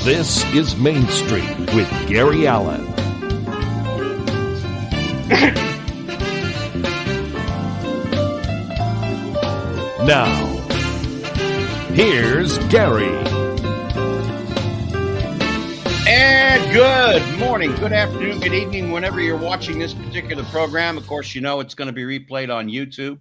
This is Main Street with Gary Allen. Now, here's Gary. And good morning, good afternoon, good evening, whenever you're watching this particular program. Of course, you know it's going to be replayed on YouTube.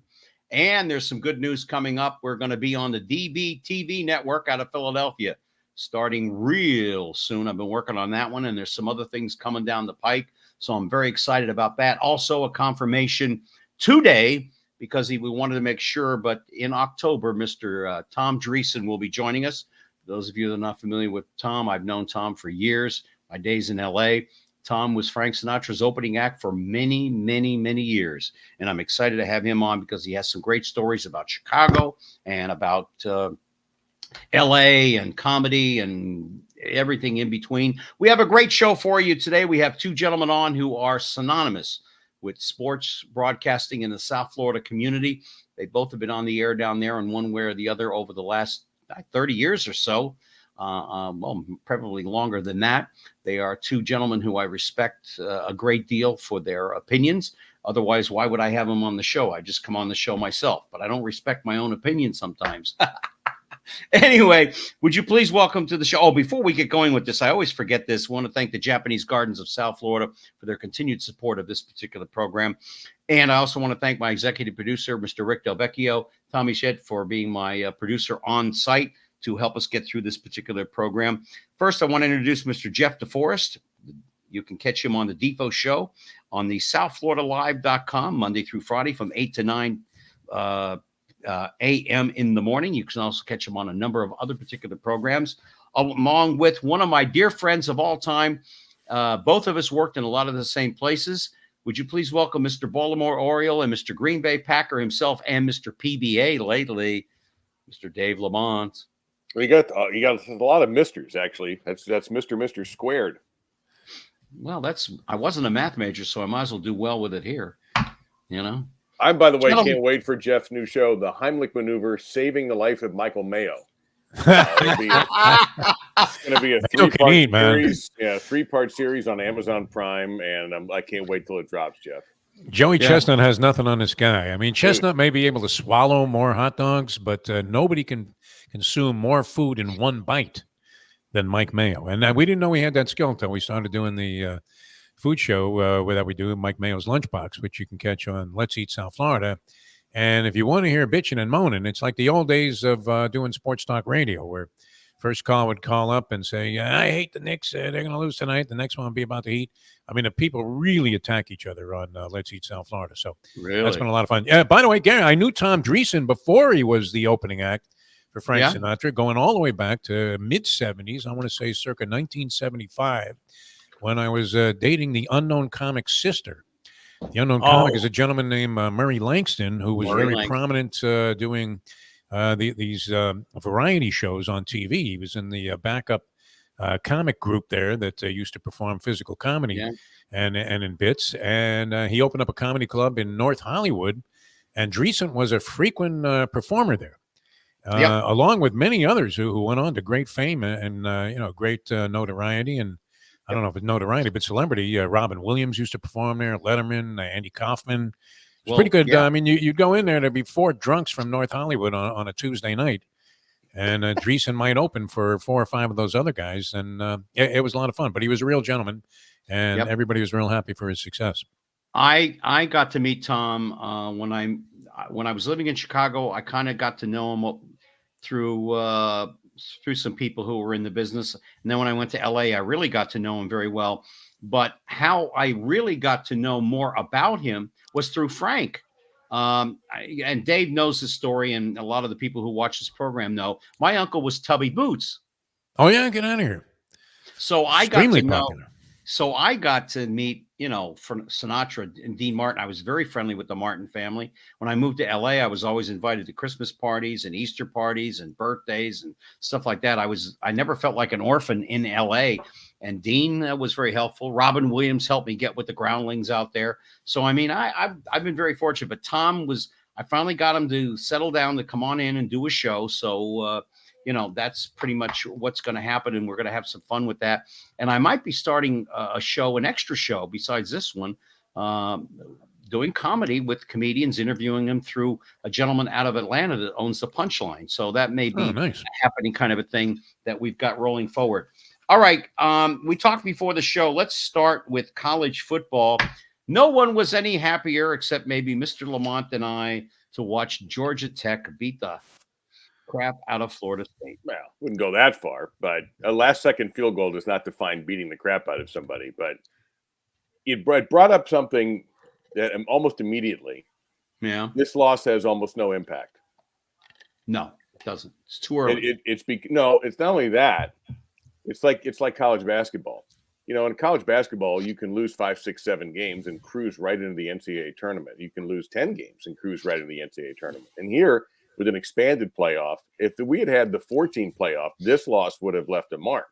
And there's some good news coming up. We're going to be on the DBTV network out of Philadelphia starting real soon. I've been working on that one, and there's some other things coming down the pike. So I'm very excited about that. Also, a confirmation today, because we wanted to make sure, but in October, Mr. Tom Dreesen will be joining us. Those of you that are not familiar with Tom, I've known Tom for years, my days in L.A. Tom was Frank Sinatra's opening act for many, many, many years. And I'm excited to have him on because he has some great stories about Chicago and about L.A. and comedy and everything in between. We have a great show for you today. We have two gentlemen on who are synonymous with sports broadcasting in the South Florida community. They both have been on the air down there in one way or the other over the last 30 years or so. Well, probably longer than that. They are two gentlemen who I respect a great deal for their opinions. Otherwise, why would I have them on the show? I just come on the show myself, but I don't respect my own opinion sometimes. Anyway, would you please welcome to the show? Oh, before we get going with this, I always forget this. I want to thank the Japanese Gardens of South Florida for their continued support of this particular program. And I also want to thank my executive producer, Mr. Rick Del Vecchio, Tommy Shedd, for being my producer on site to help us get through this particular program. First, I want to introduce Mr. Jeff DeForest. You can catch him on the Defo Show on the SouthFloridaLive.com Monday through Friday from 8 to 9 a.m. in the morning. You can also catch him on a number of other particular programs, along with one of my dear friends of all time. Both of us worked in a lot of the same places. Would you please welcome Mr. Baltimore Oriole and Mr. Green Bay Packer himself and Mr. PBA lately, Mr. Dave Lemont. You got a lot of misters, actually. That's Mr. squared. Well, I wasn't a math major, so I might as well do well with it here. You know. I, by the way, can't wait for Jeff's new show, The Heimlich Maneuver: Saving the Life of Michael Mayo. It's going to be a three-part series on Amazon Prime, and I can't wait till it drops, Jeff. Joey Chestnut has nothing on this guy. I mean, Chestnut may be able to swallow more hot dogs, but nobody can consume more food in one bite than Mike Mayo. And we didn't know he had that skill until we started doing the food show that we do, Mike Mayo's Lunchbox, which you can catch on Let's Eat South Florida. And if you want to hear bitching and moaning, it's like the old days of doing sports talk radio, where first call would call up and say, I hate the Knicks. They're going to lose tonight. The next one will be about the Heat. I mean, the people really attack each other on Let's Eat South Florida. So That's been a lot of fun. Yeah. By the way, Gary, I knew Tom Dreesen before he was the opening act for Frank Sinatra, going all the way back to mid-'70s. I want to say circa 1975, when I was dating the unknown comic's sister. The unknown comic is a gentleman named Murray Langston, who was very prominent doing these variety shows on TV. He was in the backup comic group there that used to perform physical comedy and in bits. And he opened up a comedy club in North Hollywood, and Dreesen was a frequent performer there, along with many others who went on to great fame and great notoriety. And I don't know if it's notoriety, but celebrity. Robin Williams used to perform there, Letterman, Andy Kaufman. It's pretty good. I mean, you'd go in there, there'd be four drunks from North Hollywood on a Tuesday night, and Dreesen might open for 4 or 5 of those other guys, and it was a lot of fun. But he was a real gentleman, and everybody was real happy for his success. I got to meet Tom when I was living in Chicago. I kind of got to know him through some people who were in the business. And then when I went to LA, I really got to know him very well. But how I really got to know more about him was through Frank. And Dave knows his story, and a lot of the people who watch this program know. My uncle was Tubby Boots. Oh, yeah, get out of here. So I got to know. So I got to meet, for Sinatra and Dean Martin. I was very friendly with the Martin family. When I moved to LA, I was always invited to Christmas parties and Easter parties and birthdays and stuff like that. I never felt like an orphan in LA. And Dean was very helpful. Robin Williams helped me get with the groundlings out there. So, I mean, I've been very fortunate. But Tom I finally got him to settle down to come on in and do a show. So, that's pretty much what's going to happen, and we're going to have some fun with that. And I might be starting an extra show besides this one, doing comedy with comedians, interviewing them through a gentleman out of Atlanta that owns the Punchline. So that may be nice. a happening kind of a thing that we've got rolling forward. All right. We talked before the show. Let's start with college football. No one was any happier except maybe Mr. Lemont and I to watch Georgia Tech beat the crap out of Florida State. Well, wouldn't go that far, but a last-second field goal does not define beating the crap out of somebody. But it brought up something that almost immediately. Yeah. This loss has almost no impact. No, it doesn't. It's too early. It's not only that. It's like college basketball. In college basketball, you can lose 5, 6, 7 games and cruise right into the NCAA tournament. You can lose 10 games and cruise right into the NCAA tournament. And here, with an expanded playoff, if we had the 14 playoff, this loss would have left a mark.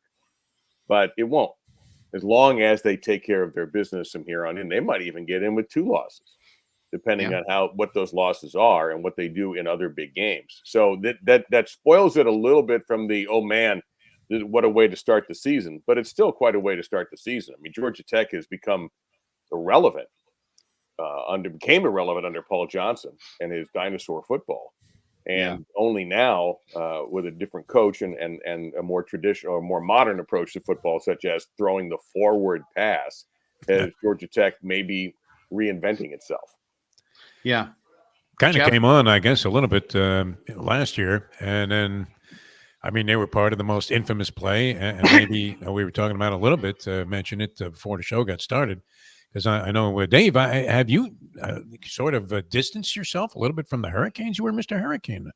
But it won't. As long as they take care of their business from here on in, they might even get in with 2 losses, depending on what those losses are and what they do in other big games. So that spoils it a little bit from the, oh man, what a way to start the season. But it's still quite a way to start the season. I mean, Georgia Tech has become irrelevant, became irrelevant under Paul Johnson and his dinosaur football. And only now, with a different coach and a more traditional or more modern approach to football, such as throwing the forward pass, as Georgia Tech maybe reinventing itself. Yeah. Kind of came on, I guess, a little bit last year. And then, I mean, they were part of the most infamous play. And maybe we were talking about a little bit, mentioned it before the show got started. Because I know, Dave, have you sort of distanced yourself a little bit from the Hurricanes? You were Mr. Hurricane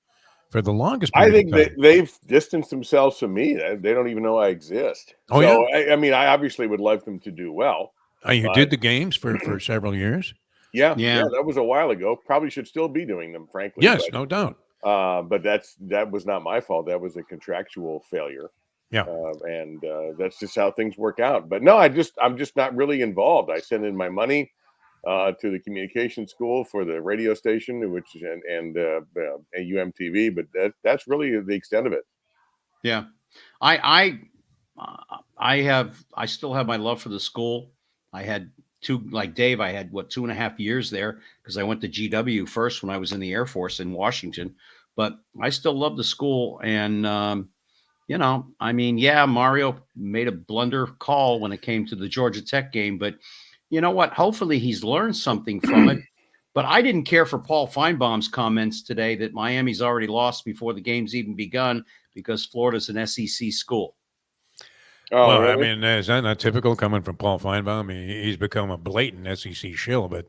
for the longest period. I think they've distanced themselves from me. They don't even know I exist. Oh, so, yeah? I mean, I obviously would love them to do well. You did the games for several years? Yeah, that was a while ago. Probably should still be doing them, frankly. Yes, no doubt. But that was not my fault. That was a contractual failure. Yeah. And that's just how things work out. But no, I'm just not really involved. I send in my money to the communication school for the radio station, which and UMTV. But that's really the extent of it. Yeah, I still have my love for the school. I had like Dave, I had 2.5 years there because I went to GW first when I was in the Air Force in Washington. But I still love the school and. I mean, Mario made a blunder call when it came to the Georgia Tech game, but you know what? Hopefully he's learned something from it. But I didn't care for Paul Feinbaum's comments today that Miami's already lost before the game's even begun because Florida's an SEC school. Oh, well, really? I mean, is that not typical coming from Paul Feinbaum? He's become a blatant SEC shill, but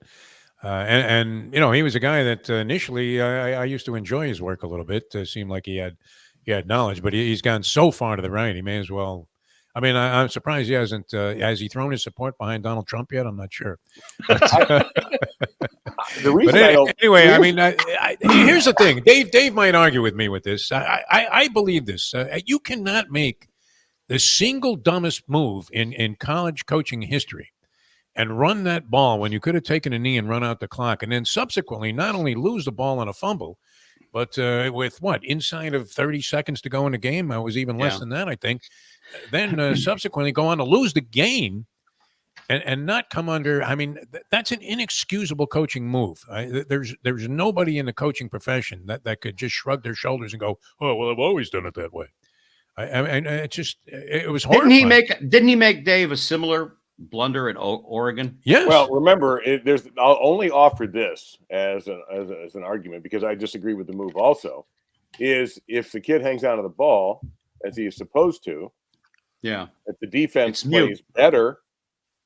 and he was a guy that initially I used to enjoy his work a little bit. Seemed like he had knowledge, but he's gone so far to the right. He may as well. I mean, I'm surprised he hasn't. Has he thrown his support behind Donald Trump yet? I'm not sure. Anyway, I mean, here's the thing. Dave might argue with me with this. I believe this. You cannot make the single dumbest move in college coaching history and run that ball when you could have taken a knee and run out the clock, and then subsequently not only lose the ball on a fumble, but with inside of 30 seconds to go in the game, I was even less than that, I think. Then subsequently go on to lose the game and not come under. I mean, that's an inexcusable coaching move. There's nobody in the coaching profession that could just shrug their shoulders and go, "Oh, well, I've always done it that way." I mean, it was horrifying. Didn't he make Dave a similar blunder at Oregon? Yes. Well, remember, I'll only offer this as an argument because I disagree with the move. Also, is if the kid hangs on to the ball as he is supposed to, if the defense plays better,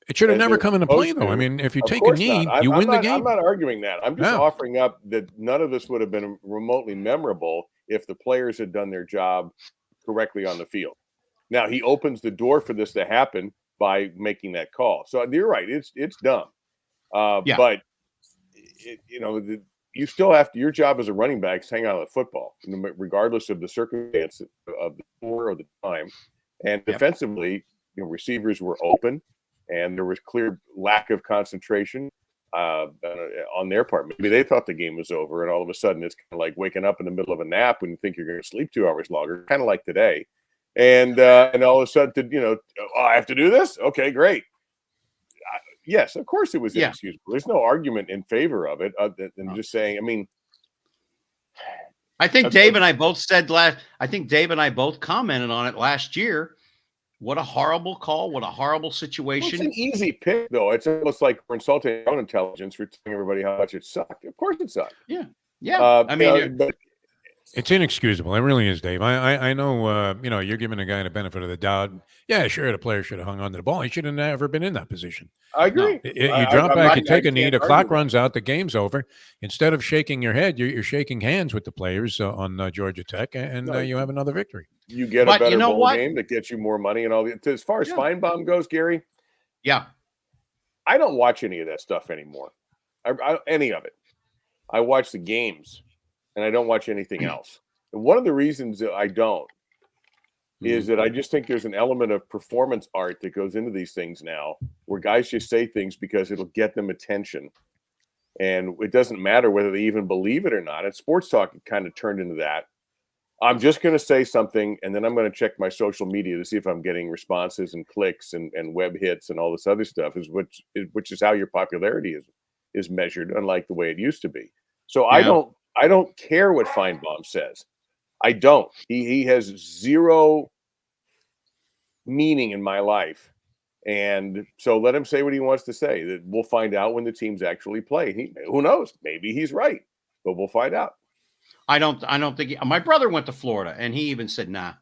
it should have never come into play, though. I mean, if you take a knee, you win the game. I'm not arguing that. I'm just offering up that none of this would have been remotely memorable if the players had done their job correctly on the field. Now he opens the door for this to happen by making that call. So you're right. It's dumb. But you still have to, your job as a running back is hang on to the football, regardless of the circumstance of the score or the time. And defensively, receivers were open and there was clear lack of concentration. on their part. Maybe they thought the game was over, and all of a sudden it's kind of like waking up in the middle of a nap when you think you're going to sleep 2 hours longer, kind of like today. And all of a sudden, oh, I have to do this? Okay, great. Yes, of course it was inexcusable. There's no argument in favor of it other than just saying, I mean, I think Dave and I both said I think Dave and I both commented on it last year. What a horrible call. What a horrible situation. Well, it's an easy pick, though. It's almost like we're insulting our own intelligence for telling everybody how much it sucked. Of course it sucked. Yeah. Yeah. I mean, but it's inexcusable. It really is, Dave. I know, you're giving a guy the benefit of the doubt. Yeah, sure, the player should have hung on to the ball. He should have never been in that position. I agree. No. You drop back, you take a knee, the clock runs out, the game's over. Instead of shaking your head, you're shaking hands with the players on Georgia Tech, and you have another victory. You get a better bowl game that gets you more money and all that. As far as Feinbaum goes, Gary, I don't watch any of that stuff anymore. Any of it. I watch the games, and I don't watch anything else. And one of the reasons that I don't is that I just think there's an element of performance art that goes into these things now, where guys just say things because it'll get them attention. And it doesn't matter whether they even believe it or not. And sports talk kind of turned into that. I'm just going to say something, and then I'm going to check my social media to see if I'm getting responses and clicks and web hits and all this other stuff, which is how your popularity is measured, unlike the way it used to be. So I don't care what Feinbaum says. I don't. He has zero meaning in my life. And so let him say what he wants to say. That we'll find out when the teams actually play. Who knows? Maybe he's right, but we'll find out. I don't think my brother went to Florida, and he even said, "Nah,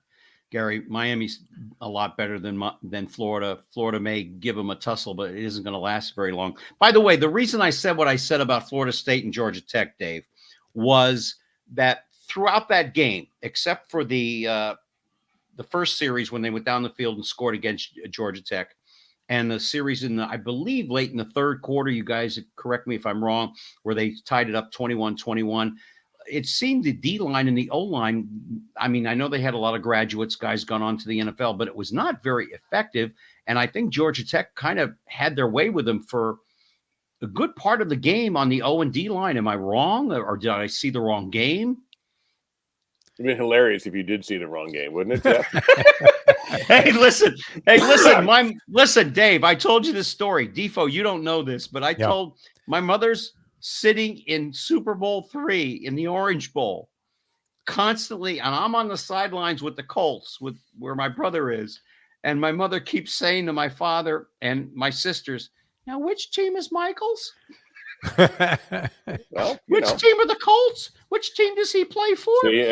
Gary, Miami's a lot better than Florida. Florida may give him a tussle, but it isn't going to last very long." By the way, the reason I said what I said about Florida State and Georgia Tech, Dave, was that throughout that game, except for the first series when they went down the field and scored against Georgia Tech, and the series I believe late in the third quarter, you guys correct me if I'm wrong, where they tied it up 21-21. It seemed the D-line and the O-line, I mean, I know they had a lot of graduates, guys gone on to the NFL, but it was not very effective. And I think Georgia Tech kind of had their way with them for a good part of the game on the O and D line. Am I wrong, or did I see the wrong game? It'd be hilarious if you did see the wrong game, wouldn't it, Jeff? Hey, listen, Dave, I told you this story. Defo, you don't know this, but I told my mother's sitting in Super Bowl III in the Orange Bowl constantly, and I'm on the sidelines with the Colts, with where my brother is, and my mother keeps saying to my father and my sisters, "Now, which team is Michael's? Well, which team are the Colts? Which team does he play for?" See,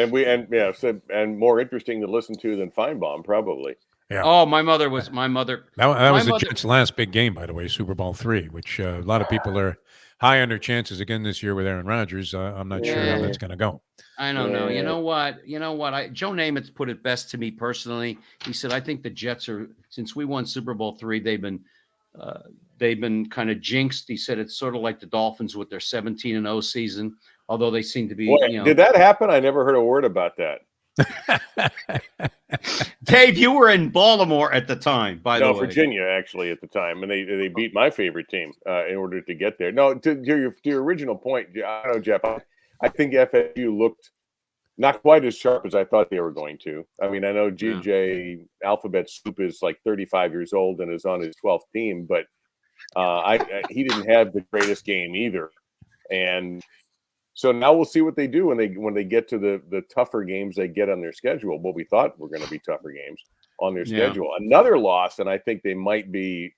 and more interesting to listen to than Feinbaum, probably. Yeah. Oh, my mother. That was the Jets' last big game, by the way, Super Bowl III, which a lot of people are high on their chances again this year with Aaron Rodgers. I'm not sure how that's going to go. I don't know. You know what? Joe Namath put it best to me personally. He said, "I think the Jets are, since we won Super Bowl III, they've been kind of jinxed." He said it's sort of like the Dolphins with their 17-0 season, although they seem to be. Did that happen? I never heard a word about that. Dave, you were in Baltimore at the time, by the way. No, Virginia, actually, at the time. And they beat my favorite team in order to get there. No, to your original point, I don't know, Jeff, I think FSU looked not quite as sharp as I thought they were going to. I mean, I know GJ Alphabet Soup is like 35 years old and is on his 12th team, but he didn't have the greatest game either. And so now we'll see what they do when they get to the tougher games they get on their schedule. What we thought were going to be tougher games on their schedule. Another loss, and I think they might be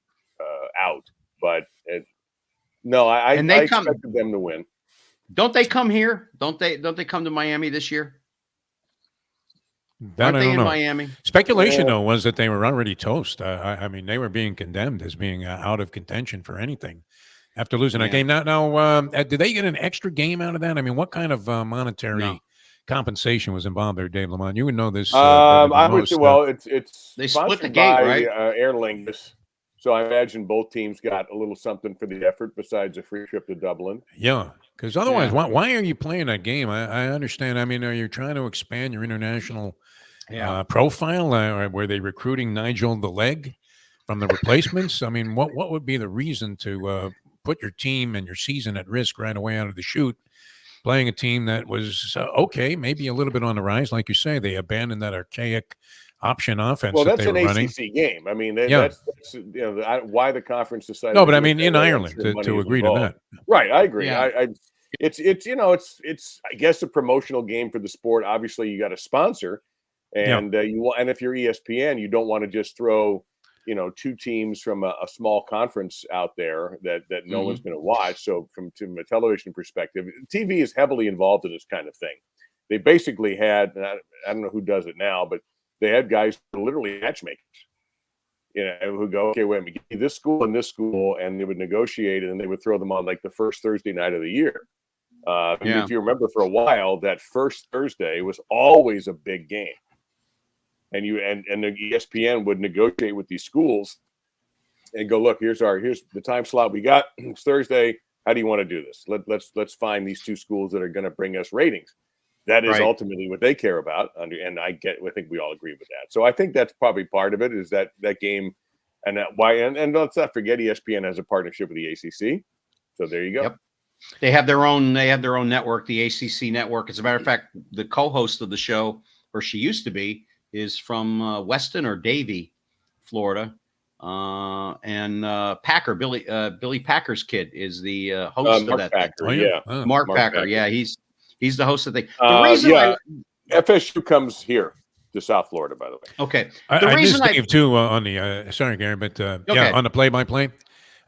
out. But I expected them to win. Don't they come here? Don't they come to Miami this year? Aren't they in Miami? Speculation, though, was that they were already toast. I mean, they were being condemned as being out of contention for anything after losing that game. Now, did they get an extra game out of that? I mean, what kind of monetary compensation was involved there, Dave Lemont? You would know this. It's they split the game, right? Aer Lingus. So I imagine both teams got a little something for the effort besides a free trip to Dublin. Yeah, because otherwise, why are you playing that game? I understand. I mean, are you trying to expand your international profile? Were they recruiting Nigel the Leg from the replacements? I mean, what would be the reason to put your team and your season at risk right away out of the chute, playing a team that was okay, maybe a little bit on the rise. Like you say, they abandoned that archaic option offense Well, that that's they an were running. ACC game. I mean, Yeah. that's why the conference decided. No, but to I do it mean, that in way. I'm Ireland, sure money to is agree to involved. that. Right, I agree. Yeah. It's I guess a promotional game for the sport. Obviously, you got a sponsor, and and if you're ESPN, you don't want to just throw two teams from a small conference out there that no one's going to watch. So from a television perspective, TV is heavily involved in this kind of thing. They basically had, and I don't know who does it now, but they had guys who were literally matchmakers, who go, okay, wait a minute, give me this school and this school, and they would negotiate, and they would throw them on like the first Thursday night of the year. If you remember, for a while, that first Thursday was always a big game. And the ESPN would negotiate with these schools and go, look, here's the time slot we got. It's Thursday. How do you want to do this? Let's find these two schools that are going to bring us ratings. That is ultimately what they care about. And I think we all agree with that. So I think that's probably part of it, is that game, and why. And let's not forget, ESPN has a partnership with the ACC. So there you go. Yep. They have their own network, the ACC network. As a matter of fact, the co-host of the show, or she used to be, is from Weston or Davie, Florida. And Packer, Billy Packer's kid is the host of that Packer, thing. yeah. Mark Packer. Yeah, he's the host of the thing. FSU comes here to South Florida, by the way. Okay. I missed Dave too on the sorry, Gary, but on the play-by-play.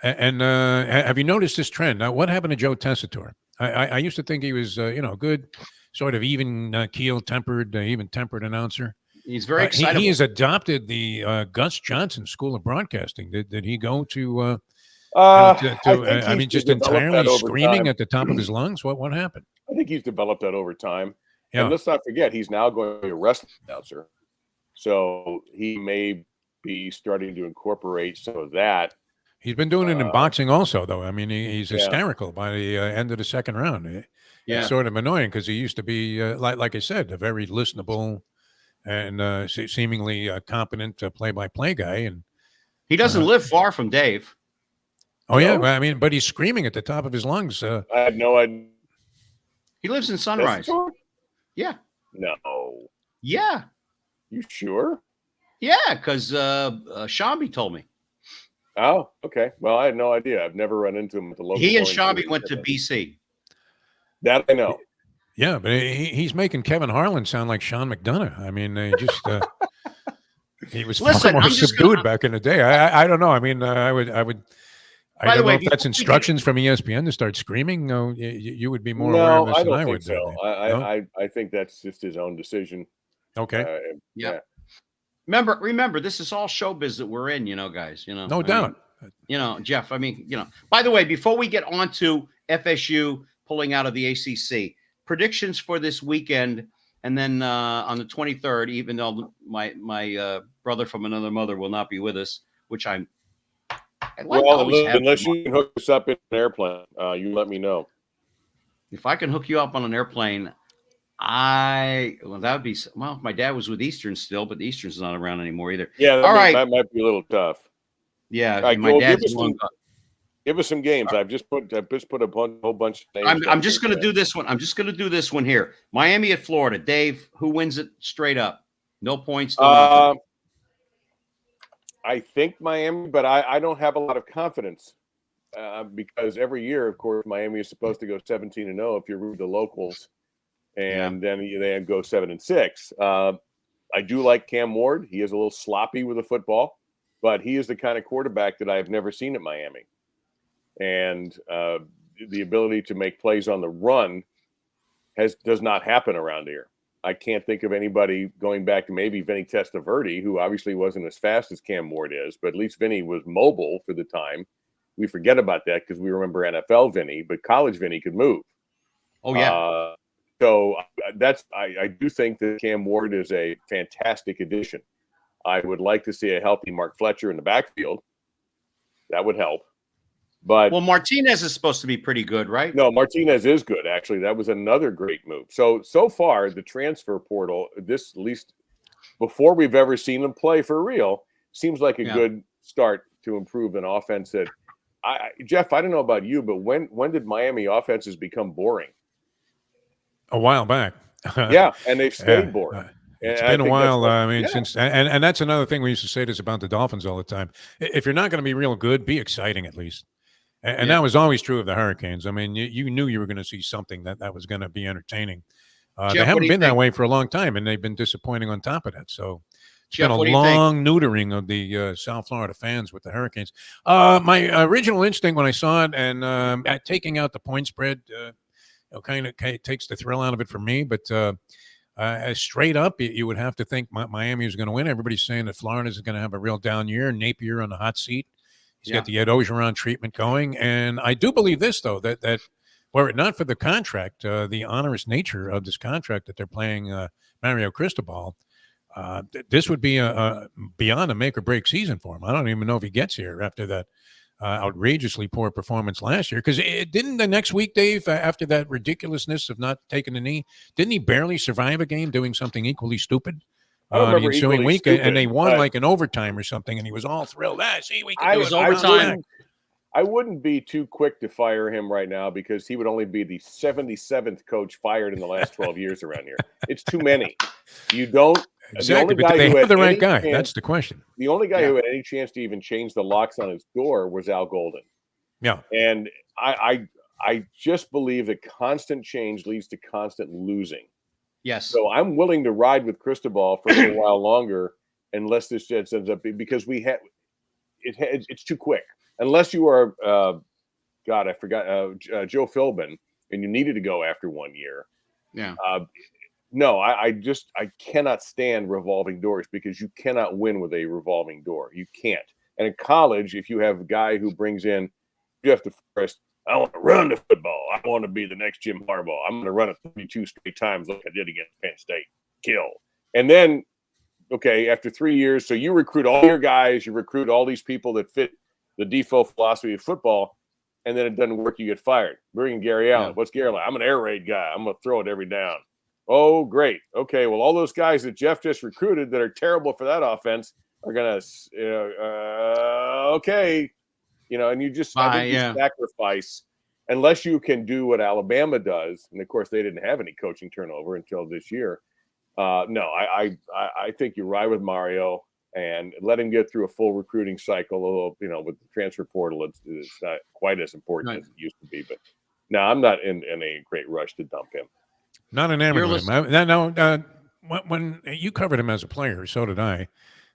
And have you noticed this trend? Now, what happened to Joe Tessitore? I used to think he was good, sort of even-tempered announcer. He's very excitable. He has adopted the Gus Johnson School of Broadcasting. Did he go to just entirely screaming at the top of his lungs? What happened? I think he's developed that over time. Yeah. And let's not forget, he's now going to be a wrestling announcer. So he may be starting to incorporate some of that. He's been doing it in boxing also, though. I mean, he's hysterical by the end of the second round. It's sort of annoying because he used to be, like I said, a very listenable and seemingly competent play-by-play guy. And he doesn't live far from Dave. Oh, yeah. Well, I mean, but he's screaming at the top of his lungs. I had no idea. He lives in Sunrise. Yeah. No. Yeah. You sure? Yeah, because Shambi told me. Oh, okay. Well, I had no idea. I've never run into him at the local. He and Shambi went to BC. That I know. Yeah, but he's making Kevin Harlan sound like Sean McDonough. I mean, he was far more subdued back in the day. I don't know. I mean, I don't know if that's instructions from ESPN to start screaming. No, you would be more aware of this than I would. So. I think that's just his own decision. Okay. Yeah. Remember, this is all showbiz that we're in, guys. No doubt. Jeff. I mean, By the way, before we get on to FSU pulling out of the ACC, predictions for this weekend, and then on the 23rd, even though my brother from another mother will not be with us, which unless you can hook us up in an airplane, you let me know. If I can hook you up on an airplane, that would be if my dad was with Eastern still, but the Eastern's not around anymore either. Yeah, that might be a little tough. Yeah, right, my dad's give us some games. I've just put a whole bunch of names. I'm just going to do this one. I'm just going to do this one here. Miami at Florida. Dave, who wins it straight up? No points. I think Miami, but I don't have a lot of confidence because every year, of course, Miami is supposed to go 17-0 if you read the locals, and then they go 7-6. I do like Cam Ward. He is a little sloppy with the football, but he is the kind of quarterback that I have never seen at Miami. And the ability to make plays on the run does not happen around here. I can't think of anybody going back to maybe Vinny Testaverde, who obviously wasn't as fast as Cam Ward is, but at least Vinny was mobile for the time. We forget about that because we remember NFL Vinny, but college Vinny could move. Oh, yeah. So I do think that Cam Ward is a fantastic addition. I would like to see a healthy Mark Fletcher in the backfield. That would help. But Martinez is supposed to be pretty good, right? No, Martinez is good, actually. That was another great move. So far, the transfer portal, at least before we've ever seen him play for real, seems like a good start to improve an offense that Jeff, I don't know about you, but when did Miami offenses become boring? A while back. Yeah, and they've stayed Yeah. boring. It's And I been a think that's while. what- I mean, yeah. since and that's another thing we used to say this about the Dolphins all the time. If you're not going to be real good, be exciting at least. And Yeah. that was always true of the Hurricanes. I mean, you knew you were going to see something that was going to be entertaining. Jeff, They what do haven't you been that think? way for a long time, and they've been disappointing on top of that. So it's Jeff, been a what do you think? long neutering of the South Florida fans with the Hurricanes. My original instinct when I saw it, and taking out the point spread, kind of takes the thrill out of it for me. But straight up, you would have to think Miami is going to win. Everybody's saying that Florida is going to have a real down year. Napier on the hot seat. He's got the Ed Ogeron treatment going. And I do believe this, though, that were it not for the contract, the onerous nature of this contract that they're playing Mario Cristobal, this would be beyond a make-or-break season for him. I don't even know if he gets here after that outrageously poor performance last year. Because didn't the next week, Dave, after that ridiculousness of not taking the knee, didn't he barely survive a game doing something equally stupid? I don't The remember ensuing equally week, stupid, and they won but like an overtime or something, and he was all thrilled. See, we can do it. overtime. I wouldn't be too quick to fire him right now because he would only be the 77th coach fired in the last 12 years around here. It's too many. You don't. Exactly, the but only guy they who have had the right any guy. chance- That's the question. The only guy who had any chance to even change the locks on his door was Al Golden. Yeah. And I just believe that constant change leads to constant losing. Yes. So I'm willing to ride with Cristobal for a little while longer, unless this ends up because it's too quick. Unless you are, God, I forgot Joe Philbin, and you needed to go after 1 year. Yeah. No, I cannot stand revolving doors because you cannot win with a revolving door. You can't. And in college, if you have a guy who brings in Jeff DeForest, I want to run the football. I want to be the next Jim Harbaugh. I'm going to run it 32 straight times like I did against Penn State. Kill. And then, okay, after 3 years, so you recruit all your guys, you recruit all these people that fit the default philosophy of football, and then it doesn't work, you get fired. Bring in Gary Allen. What's Gary Allen? I'm an air raid guy. I'm going to throw it every down. Oh, great. Okay, well, all those guys that Jeff just recruited that are terrible for that offense are going to, okay. And you just sacrifice unless you can do what Alabama does. And of course, they didn't have any coaching turnover until this year. No, I think you ride with Mario and let him get through a full recruiting cycle. Although, with the transfer portal, it's not quite as important as it used to be. But no, I'm not in a great rush to dump him. Not enamored with him. When you covered him as a player, so did I.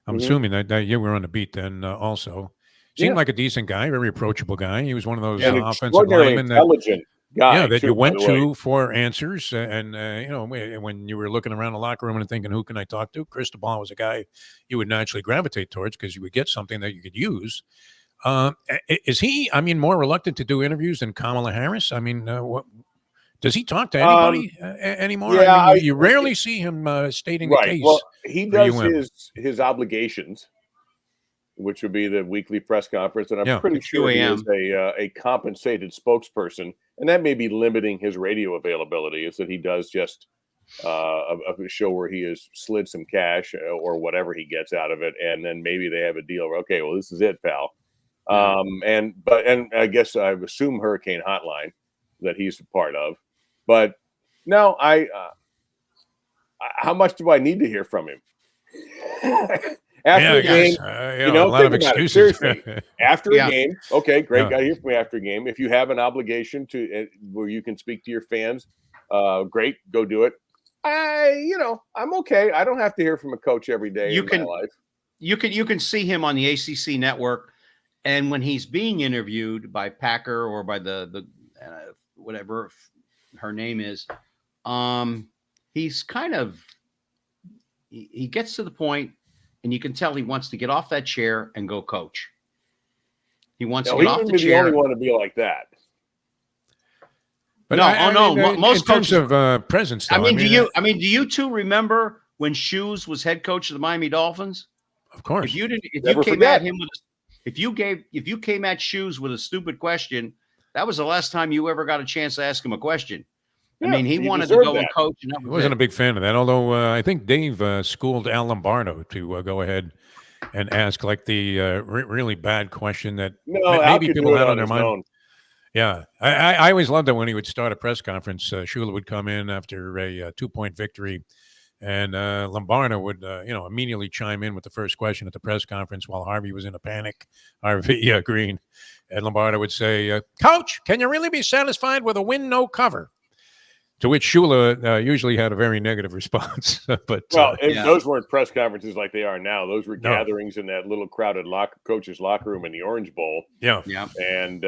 I'm assuming that you were on the beat then also. Seemed like a decent guy, very approachable guy. He was one of those offensive linemen intelligent guy. That too, you went by the way. to for answers. And, when you were looking around the locker room and thinking, who can I talk to? Cristobal was a guy you would naturally gravitate towards because you would get something that you could use. Is he, more reluctant to do interviews than Kamala Harris? What does he talk to anybody anymore? Yeah, you rarely see him stating the case. Well, he does his obligations, which would be the weekly press conference, and I'm pretty sure he is a compensated spokesperson, and that may be limiting his radio availability. Is that he does just a show where he has slid some cash or whatever he gets out of it, and then maybe they have a deal where, okay, well, this is it, pal. And I guess I assume Hurricane Hotline that he's a part of, but no, how much do I need to hear from him? After a game, a lot of excuses. Seriously, after a game, okay, great. Got to hear from me after a game. If you have an obligation to where you can speak to your fans, great, go do it. I'm okay. I don't have to hear from a coach every day in my life. You can see him on the ACC network, and when he's being interviewed by Packer or by the whatever her name is, he's kind of he gets to the point. And you can tell he wants to get off that chair and go coach. He wants to get off the chair. He wouldn't be the only one to be like that. But most coaches of presence. Though, do you two remember when Shoes was head coach of the Miami Dolphins? Of course. If you came at Shoes with a stupid question, that was the last time you ever got a chance to ask him a question. Yeah, he wanted to go and coach. And I wasn't a big fan of that, although I think Dave schooled Al Lombardo to go ahead and ask like the really bad question that No, Al maybe could people do it had on on their his mind. own. Yeah, I always loved it when he would start a press conference. Shula would come in after a 2-point victory, and Lombardo would, immediately chime in with the first question at the press conference while Harvey was in a panic. Harvey Green, and Lombardo would say, "Coach, can you really be satisfied with a win, no cover?" To which Shula usually had a very negative response. But Well, Yeah. those weren't press conferences like they are now. Those were No. gatherings in that little crowded coach's locker room in the Orange Bowl. yeah, Yeah. And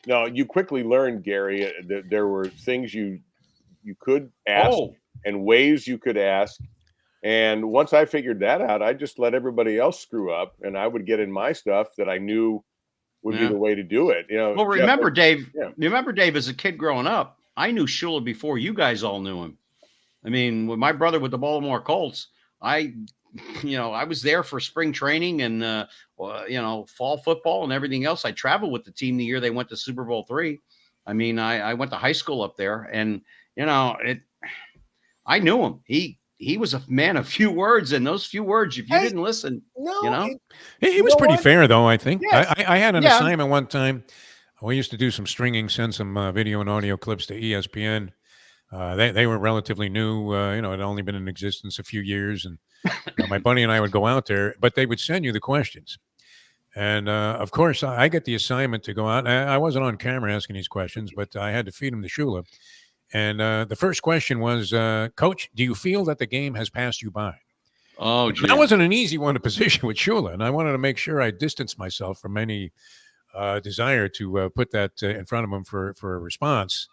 no, you quickly learned, Gary, that there were things you could ask Oh, and ways you could ask. And once I figured that out, I just let everybody else screw up, and I would get in my stuff that I knew would be Yeah. the way to do it. well, Jeff, remember, Dave, yeah. as a kid growing up, I knew Shula before you guys all knew him. I mean, with my brother with the Baltimore Colts, I was there for spring training and, fall football and everything else. I traveled with the team the year they went to Super Bowl III. I mean, I went to high school up there, and, I knew him. He was a man of few words, and those few words, if you didn't listen, No, he you was know pretty what? fair, though, I think. Yes. I had an Yeah. assignment one time. We used to do some stringing, send some video and audio clips to ESPN. They were relatively new. It had only been in existence a few years, and my buddy and I would go out there, but they would send you the questions. And of course, I get the assignment to go out. I wasn't on camera asking these questions, but I had to feed them to Shula. And the first question was, Coach, do you feel that the game has passed you by? oh, And that wasn't an easy one to position with Shula, and I wanted to make sure I distanced myself from any desire to put that in front of him for a response.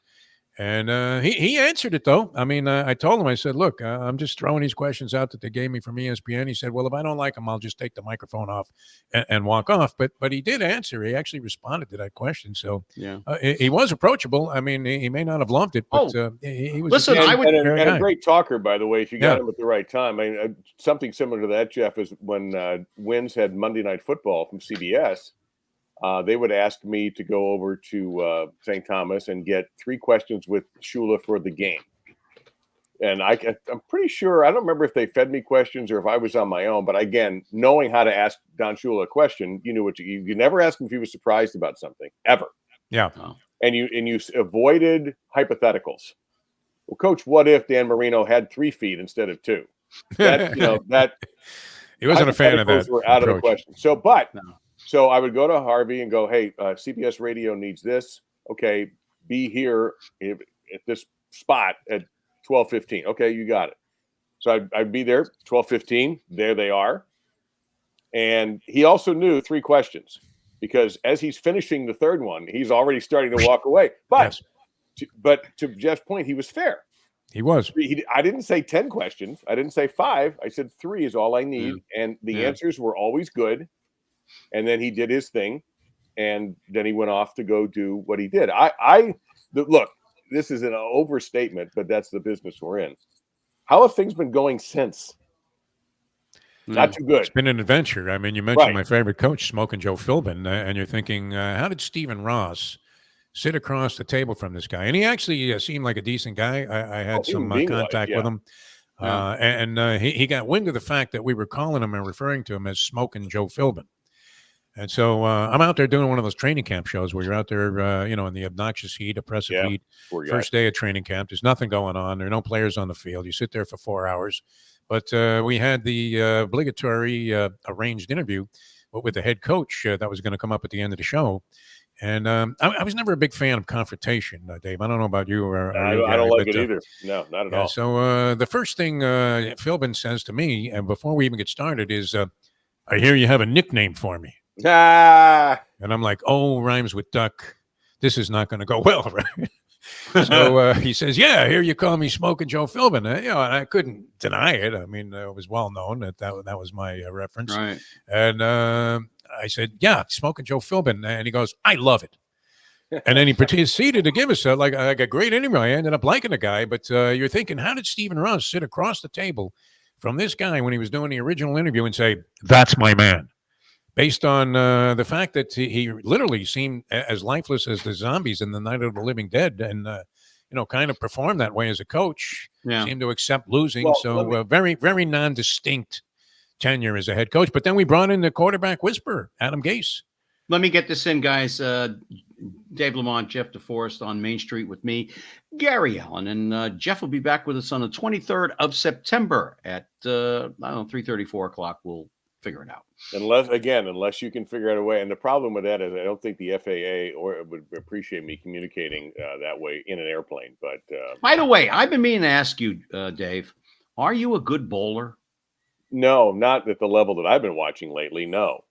And he answered it, though. I mean, I told him, I said, look, I'm just throwing these questions out that they gave me from ESPN. He said, well, if I don't like them, I'll just take the microphone off and walk off. But he did answer. He actually responded to that question. So yeah. he was approachable. I mean, he may not have loved it, but he was Listen, a And fair a guy. great talker, by the way, if you got Yeah. him at the right time. I mean, something similar to that, Jeff, is when Wins had Monday Night Football from CBS. They would ask me to go over to St. Thomas and get 3 questions with Shula for the game. And I'm pretty sure, I don't remember if they fed me questions or if I was on my own, but again, knowing how to ask Don Shula a question, you knew what you never ask him if he was surprised about something, ever. Yeah. And you avoided hypotheticals. Well, Coach, what if Dan Marino had 3 feet instead of 2? That He wasn't a fan of hypotheticals that. were out of the approach. question. So I would go to Harvey and go, hey, CBS Radio needs this. Okay, be here at this spot at 12:15. Okay, you got it. So I'd be there 12:15. There they are. And he also knew 3 questions because as he's finishing the third one, he's already starting to walk away. But Yes. to Jeff's point, he was fair. He was. I didn't say 10 questions. I didn't say 5. I said 3 is all I need. And the answers were always good. And then he did his thing. And then he went off to go do what he did. Look, this is an overstatement, but that's the business we're in. How have things been going since? Not too good. It's been an adventure. I mean, you mentioned Right. my favorite coach, Smoking Joe Philbin, and you're thinking, how did Stephen Ross sit across the table from this guy? And he actually seemed like a decent guy. I had some contact with him. He got wind of the fact that we were calling him and referring to him as Smoking Joe Philbin. And so I'm out there doing one of those training camp shows where you're out there, in the obnoxious heat, oppressive heat. First day of training camp. There's nothing going on. There are no players on the field. You sit there for 4 hours. But we had the obligatory arranged interview with the head coach that was going to come up at the end of the show. And I was never a big fan of confrontation, Dave. I don't know about you. I don't like it either. No, not at all. So the first thing Philbin says to me, and before we even get started, is, I hear you have a nickname for me. Ah. And I'm like, oh, rhymes with duck. This is not going to go well, right? So he says, yeah, here you call me Smoking Joe Philbin. And I couldn't deny it. I mean, it was well known that was my reference. Right. And I said, yeah, Smoking Joe Philbin. And he goes, I love it. And then he proceeded to give us like a great interview. I ended up liking the guy. But you're thinking, how did Stephen Ross sit across the table from this guy when he was doing the original interview and say, that's my man? Based on the fact that he literally seemed as lifeless as the zombies in the Night of the Living Dead, and kind of performed that way as a coach. Yeah. Seemed to accept losing, Well, very, very non-distinct tenure as a head coach. But then we brought in the quarterback whisperer, Adam Gase. Let me get this in, guys. Dave Lemont, Jeff DeForest on Main Street with me, Gary Allen, and Jeff will be back with us on the 23rd of September at, 3:30, 4 o'clock. We'll figure it out. Unless you can figure out a way. And the problem with that is I don't think the FAA would appreciate me communicating that way in an airplane. But by the way, I've been meaning to ask you, Dave, are you a good bowler? No, not at the level that I've been watching lately. No.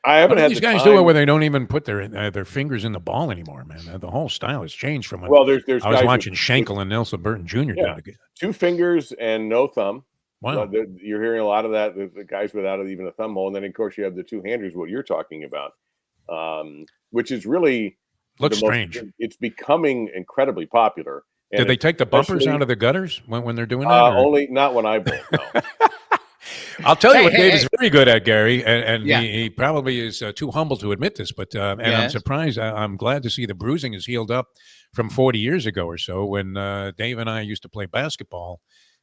I haven't had these guys do it where they don't even put their fingers in the ball anymore, man. The whole style has changed from when there's I was watching Schenkel and Nelson Burton Jr. Yeah, 2 fingers and no thumb. Wow. You're hearing a lot of that, the guys without even a thumb hole. And then, of course, you have the 2-handers, what you're talking about, which is really looks strange. It's becoming incredibly popular. Did they take the bumpers out of the gutters when they're doing that? Only not when I bowl, no. I'll tell you what Dave is very good at, Gary, and he probably is too humble to admit this, but I'm surprised. I'm glad to see the bruising is healed up from 40 years ago or so when Dave and I used to play basketball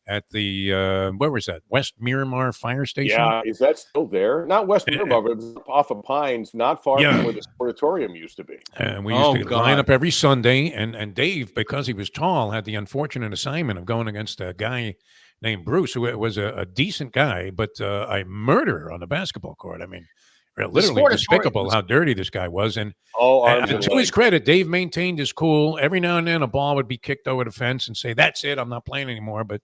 at the where was that? West Miramar Fire Station. Yeah, is that still there? Not West Miramar, but it was off of Pines, not far from where the sportatorium used to be. And we used to line up every Sunday, and Dave, because he was tall, had the unfortunate assignment of going against a guy named Bruce, who was a decent guy, but a murderer on the basketball court. I mean, literally despicable how dirty this guy was. And to his credit, Dave maintained his cool. Every now and then a ball would be kicked over the fence and say, "That's it, I'm not playing anymore." But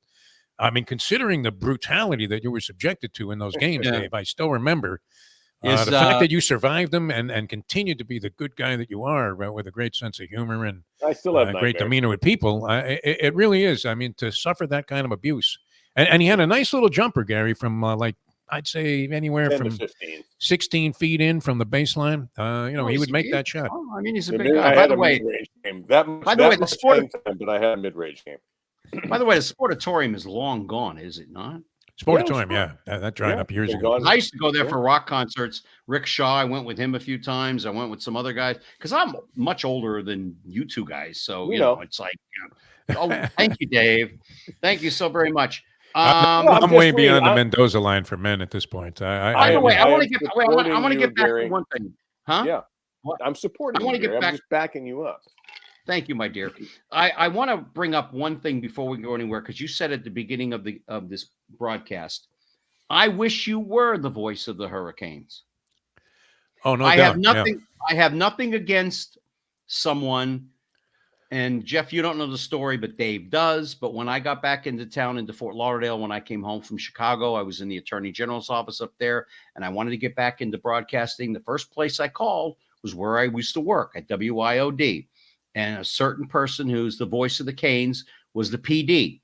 I mean, considering the brutality that you were subjected to in those games, Dave, I still remember the fact that you survived them and continued to be the good guy that you are, with a great sense of humor and I still have great demeanor with people. It really is. I mean, to suffer that kind of abuse. And he had a nice little jumper, Gary, from I'd say anywhere from 16 feet in from the baseline. He would make that shot. Oh, I mean, he's a big guy. By the way, the sport, but I had a mid-range game. By the way, the sportatorium is long gone, is it not? Sportatorium, that dried up years ago. I used to go there for rock concerts. Rick Shaw, I went with him a few times. I went with some other guys because I'm much older than you two guys. So, you know, it's like, thank you, Dave. Thank you so very much. I'm way beyond the Mendoza line for men at this point. By the way, I want to get back to one thing. Huh? Yeah. I'm supporting you. I'm just backing you up. Thank you, my dear. I want to bring up one thing before we go anywhere, because you said at the beginning of this broadcast, I wish you were the voice of the Hurricanes. Oh, no, I have nothing. I have nothing against someone. And Jeff, you don't know the story, but Dave does. But when I got back into town into Fort Lauderdale, when I came home from Chicago, I was in the Attorney General's office up there, and I wanted to get back into broadcasting. The first place I called was where I used to work at WIOD. And a certain person who's the voice of the Canes was the PD.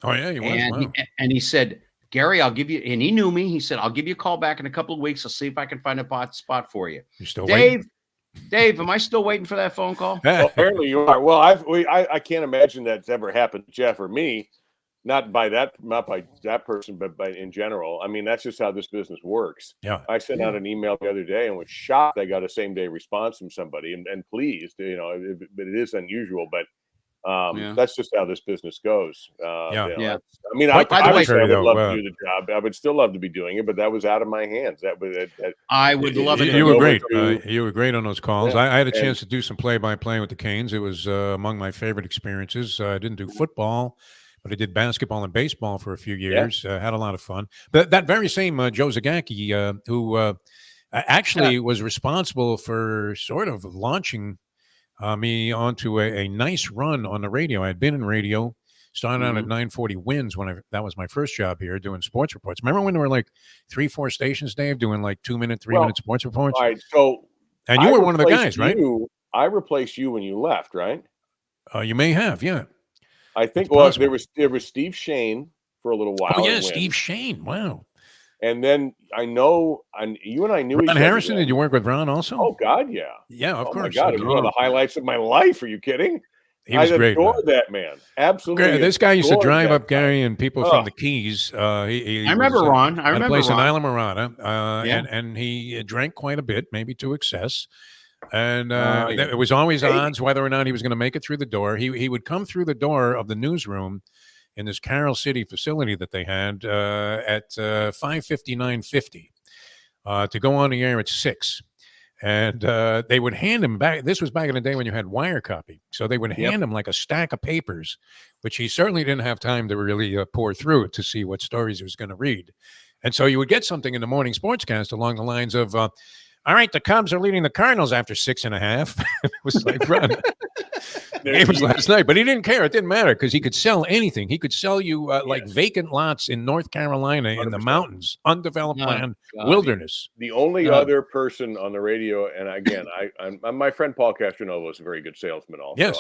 Oh, yeah, he was. And he said, Gary, I'll give you, and he knew me. He said, I'll give you a call back in a couple of weeks. I'll see if I can find a spot for you. You're still waiting? Dave, am I still waiting for that phone call? Well, apparently you are. Well, I can't imagine that's ever happened to Jeff or me. Not by that person, but in general. I mean, that's just how this business works. Yeah. I sent out an email the other day and was shocked I got a same-day response from somebody and pleased, but it is unusual. But that's just how this business goes. I mean, I would love to do the job. I would still love to be doing it, but that was out of my hands. I would love it. You were great. You were great on those calls. I had a chance to do some play-by-play with the Canes. It was among my favorite experiences. I didn't do football, but I did basketball and baseball for a few years. Had a lot of fun. But that very same Joe Zagacki, who actually was responsible for sort of launching me onto a nice run on the radio. I had been in radio, started out at 940 Wins that was my first job here doing sports reports. Remember when there were like 3-4 stations, Dave, doing like 2-minute, 3-minute sports reports? All right. So, and you were one of the guys, right? I replaced you when you left, right? You may have, yeah. I think there was Steve Shane for a little while. Oh yeah, Steve Shane. Wow. And then you and I knew Ron Harrison. Did you work with Ron also? Oh God, yeah. Yeah, of course. My God, it was one of the highlights of my life. Are you kidding? He was great. I adored that man. Absolutely. This guy used to drive up Gary and people from the Keys. I remember Ron. I remember place Ron. in Isla Mirada, and he drank quite a bit, maybe to excess. And it was always odds whether or not he was going to make it through the door. He would come through the door of the newsroom in this Carroll City facility that they had at 5:59:50 to go on the air at 6. And they would hand him back. This was back in the day when you had wire copy. So they would hand him like a stack of papers, which he certainly didn't have time to really pour through to see what stories he was going to read. And so you would get something in the morning sportscast along the lines of, all right, the Cubs are leading the Cardinals after 6.5. It was like, run. It was last night, but he didn't care. It didn't matter because he could sell anything. He could sell you like vacant lots in North Carolina 100%. In the mountains, undeveloped land, wilderness. The only other person on the radio, and again, I'm my friend Paul Castronovo is a very good salesman also. Yes.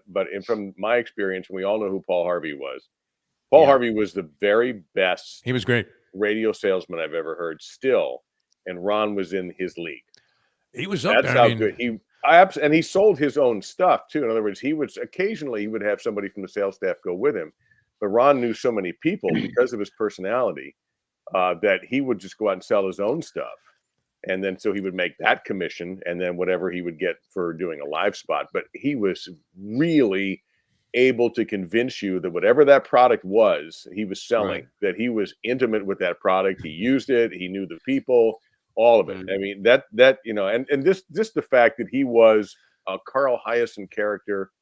But from my experience, and we all know who Paul Harvey was. Paul Harvey was the very best. He was great radio salesman I've ever heard still, and Ron was in his league. He was up there. That's how good he. And he sold his own stuff too. In other words, he would have somebody from the sales staff go with him, but Ron knew so many people because of his personality that he would just go out and sell his own stuff, and then so he would make that commission, and then whatever he would get for doing a live spot. But he was really able to convince you that whatever that product was he was selling, that he was intimate with that product. He used it. He knew the people. All of it. I mean, that and this the fact that he was a Carl Hiaasen character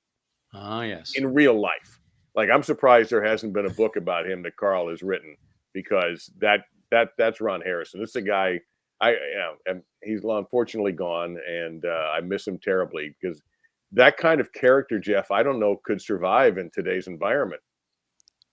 in real life. Like, I'm surprised there hasn't been a book about him that Carl has written, because that's Ron Harrison. This is a guy and he's unfortunately gone, and I miss him terribly, because that kind of character, Jeff, I don't know, could survive in today's environment.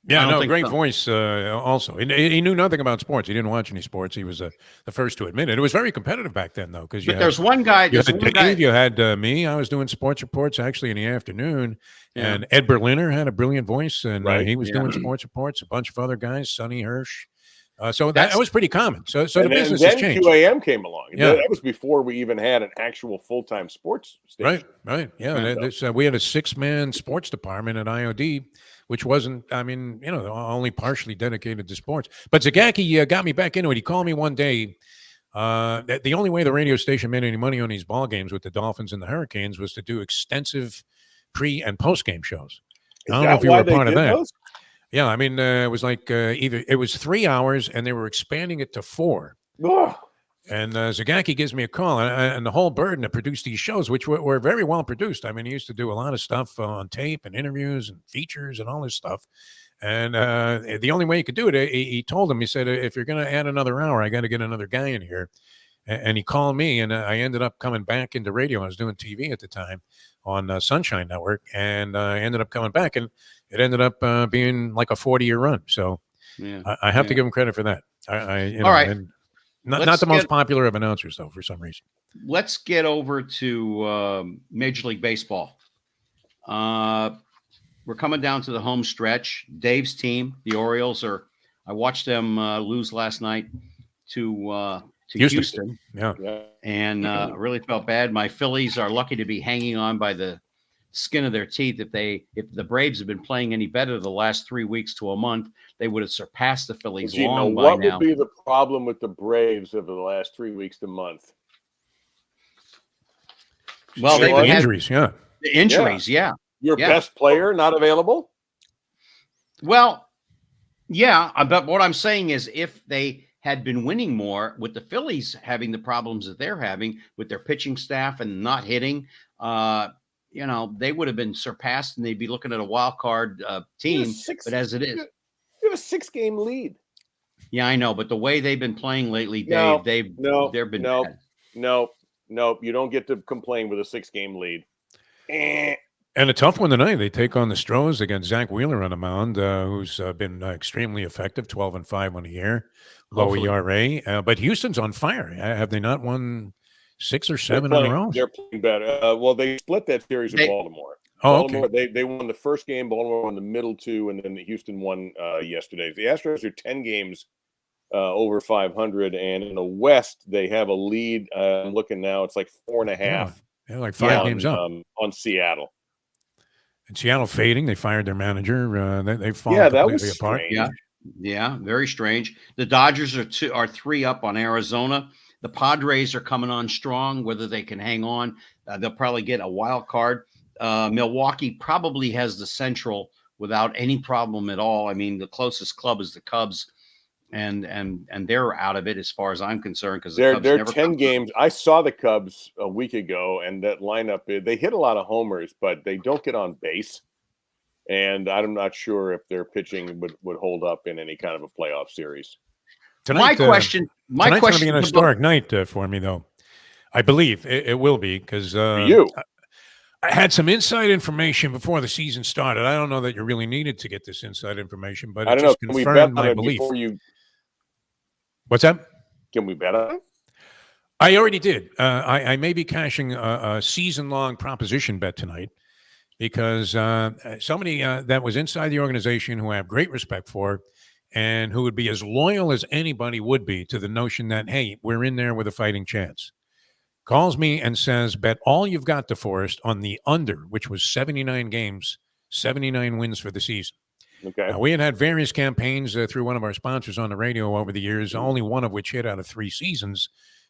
Yeah, no, great voice also. He knew nothing about sports. He didn't watch any sports. He was the first to admit it. It was very competitive back then, though. But there's one guy. You had me. I was doing sports reports actually in the afternoon. Yeah. And Ed Berliner had a brilliant voice, and he was doing sports reports. A bunch of other guys, Sonny Hirsch. So that was pretty common. So the business has changed. QAM came along. Yeah. That was before we even had an actual full-time sports station. Right. Yeah. We had a 6-man sports department at IOD, which wasn't, only partially dedicated to sports. But Zagacki got me back into it. He called me one day. That the only way the radio station made any money on these ball games with the Dolphins and the Hurricanes was to do extensive pre- and post-game shows. I don't know if you were a part of that. Those? Yeah, it was like it was 3 hours, and they were expanding it to 4. Oh. And Zagacki gives me a call, and the whole burden to produce these shows, which were very well produced. I mean, he used to do a lot of stuff on tape and interviews and features and all this stuff. And the only way he could do it, he told him, he said, if you're going to add another hour, I got to get another guy in here. And he called me, and I ended up coming back into radio. I was doing TV at the time on Sunshine Network, and I ended up coming back, and it ended up being like a 40-year run. So I have to give him credit for that. All right. And not the most popular of announcers, though, for some reason. Let's get over to Major League Baseball. We're coming down to the home stretch. Dave's team, the Orioles, I watched them lose last night to Houston. Yeah. And really felt bad. My Phillies are lucky to be hanging on by the skin of their teeth. If the Braves had been playing any better the last 3 weeks to a month, they would have surpassed the Phillies long by now. What would be the problem with the Braves over the last 3 weeks to month? Well, they had injuries. The injuries, yeah. Your best player not available? Well, yeah. But what I'm saying is, if they had been winning more, with the Phillies having the problems that they're having with their pitching staff and not hitting, they would have been surpassed, and they'd be looking at a wild card team. But as it is, you have a 6-game lead. Yeah, I know. But the way they've been playing lately, Dave, they've been bad. Nope. You don't get to complain with a 6-game lead. And a tough one tonight. They take on the Stros against Zach Wheeler on the mound, who's been extremely effective, 12-5 on the year, low ERA. But Houston's on fire. Have they not won 6 or 7 in a row? They're playing better. Well, they split that series with Baltimore. Baltimore, okay. They won the first game. Baltimore won the middle 2, and then Houston won yesterday. The Astros are 10 games over 500, and in the West they have a lead. I'm looking now; it's like 4.5. Yeah, like 5 games up on Seattle. And Seattle fading. They fired their manager. They've fallen completely apart. Strange. Yeah, very strange. The Dodgers are 3 up on Arizona. The Padres are coming on strong. Whether they can hang on, they'll probably get a wild card. Milwaukee probably has the Central without any problem at all. I mean, the closest club is the Cubs, and they're out of it as far as I'm concerned, because the Cubs They're never 10 games. I saw the Cubs a week ago, and that lineup, they hit a lot of homers, but they don't get on base. And I'm not sure if their pitching would hold up in any kind of a playoff series. My question tonight's going to be an historic night for me, though. I believe it will be, because you. I had some inside information before the season started. I don't know that you really needed to get this inside information, but it just confirmed my belief. What's that? Can we bet on it? I already did. I may be cashing a season-long proposition bet tonight, because somebody that was inside the organization, who I have great respect for, and who would be as loyal as anybody would be to the notion that, hey, we're in there with a fighting chance, calls me and says, bet all you've got, DeForest, on the under, which was 79 games, 79 wins for the season. Okay. We had various campaigns through one of our sponsors on the radio over the years, only one of which hit out of 3 seasons,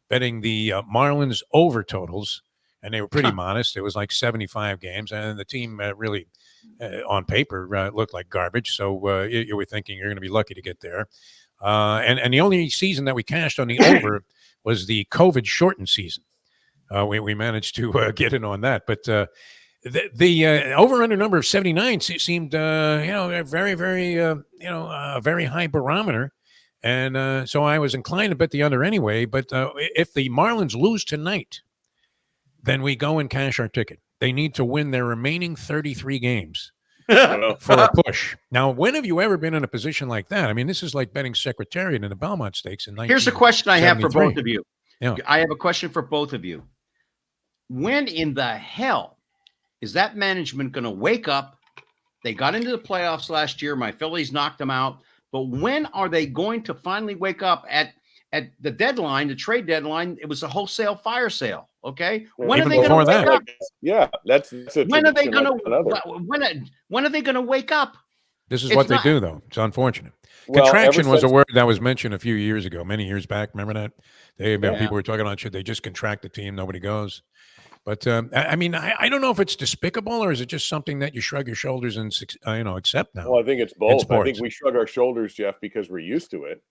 betting the Marlins over totals, and they were pretty modest. It was like 75 games, and the team really, on paper, looked like garbage. So you were thinking you're going to be lucky to get there. And the only season that we cashed on the over was the COVID-shortened season. We managed to get in on that, but the over-under number of 79 seemed, a very, very, a very high barometer. And so I was inclined to bet the under anyway. But if the Marlins lose tonight, then we go and cash our ticket. They need to win their remaining 33 games for a push. Now, when have you ever been in a position like that? I mean, this is like betting Secretariat in the Belmont Stakes in 1973. Here's a question I have for both of you. Yeah. I have a question for both of you. When in the hell is that management going to wake up? They got into the playoffs last year. My Phillies knocked them out. But when are they going to finally wake up at the deadline, the trade deadline? It was a wholesale fire sale. Okay. When are they going to wake up? Yeah, that's when are they going to when are they going to wake up? This is what they do, though. It's unfortunate. Contraction was a word that was mentioned a few years ago, many years back. Remember that? People were talking about, should they just contract the team? Nobody goes. But I mean, I don't know if it's despicable, or is it just something that you shrug your shoulders and accept now? Well, I think it's both. I think we shrug our shoulders, Jeff, because we're used to it.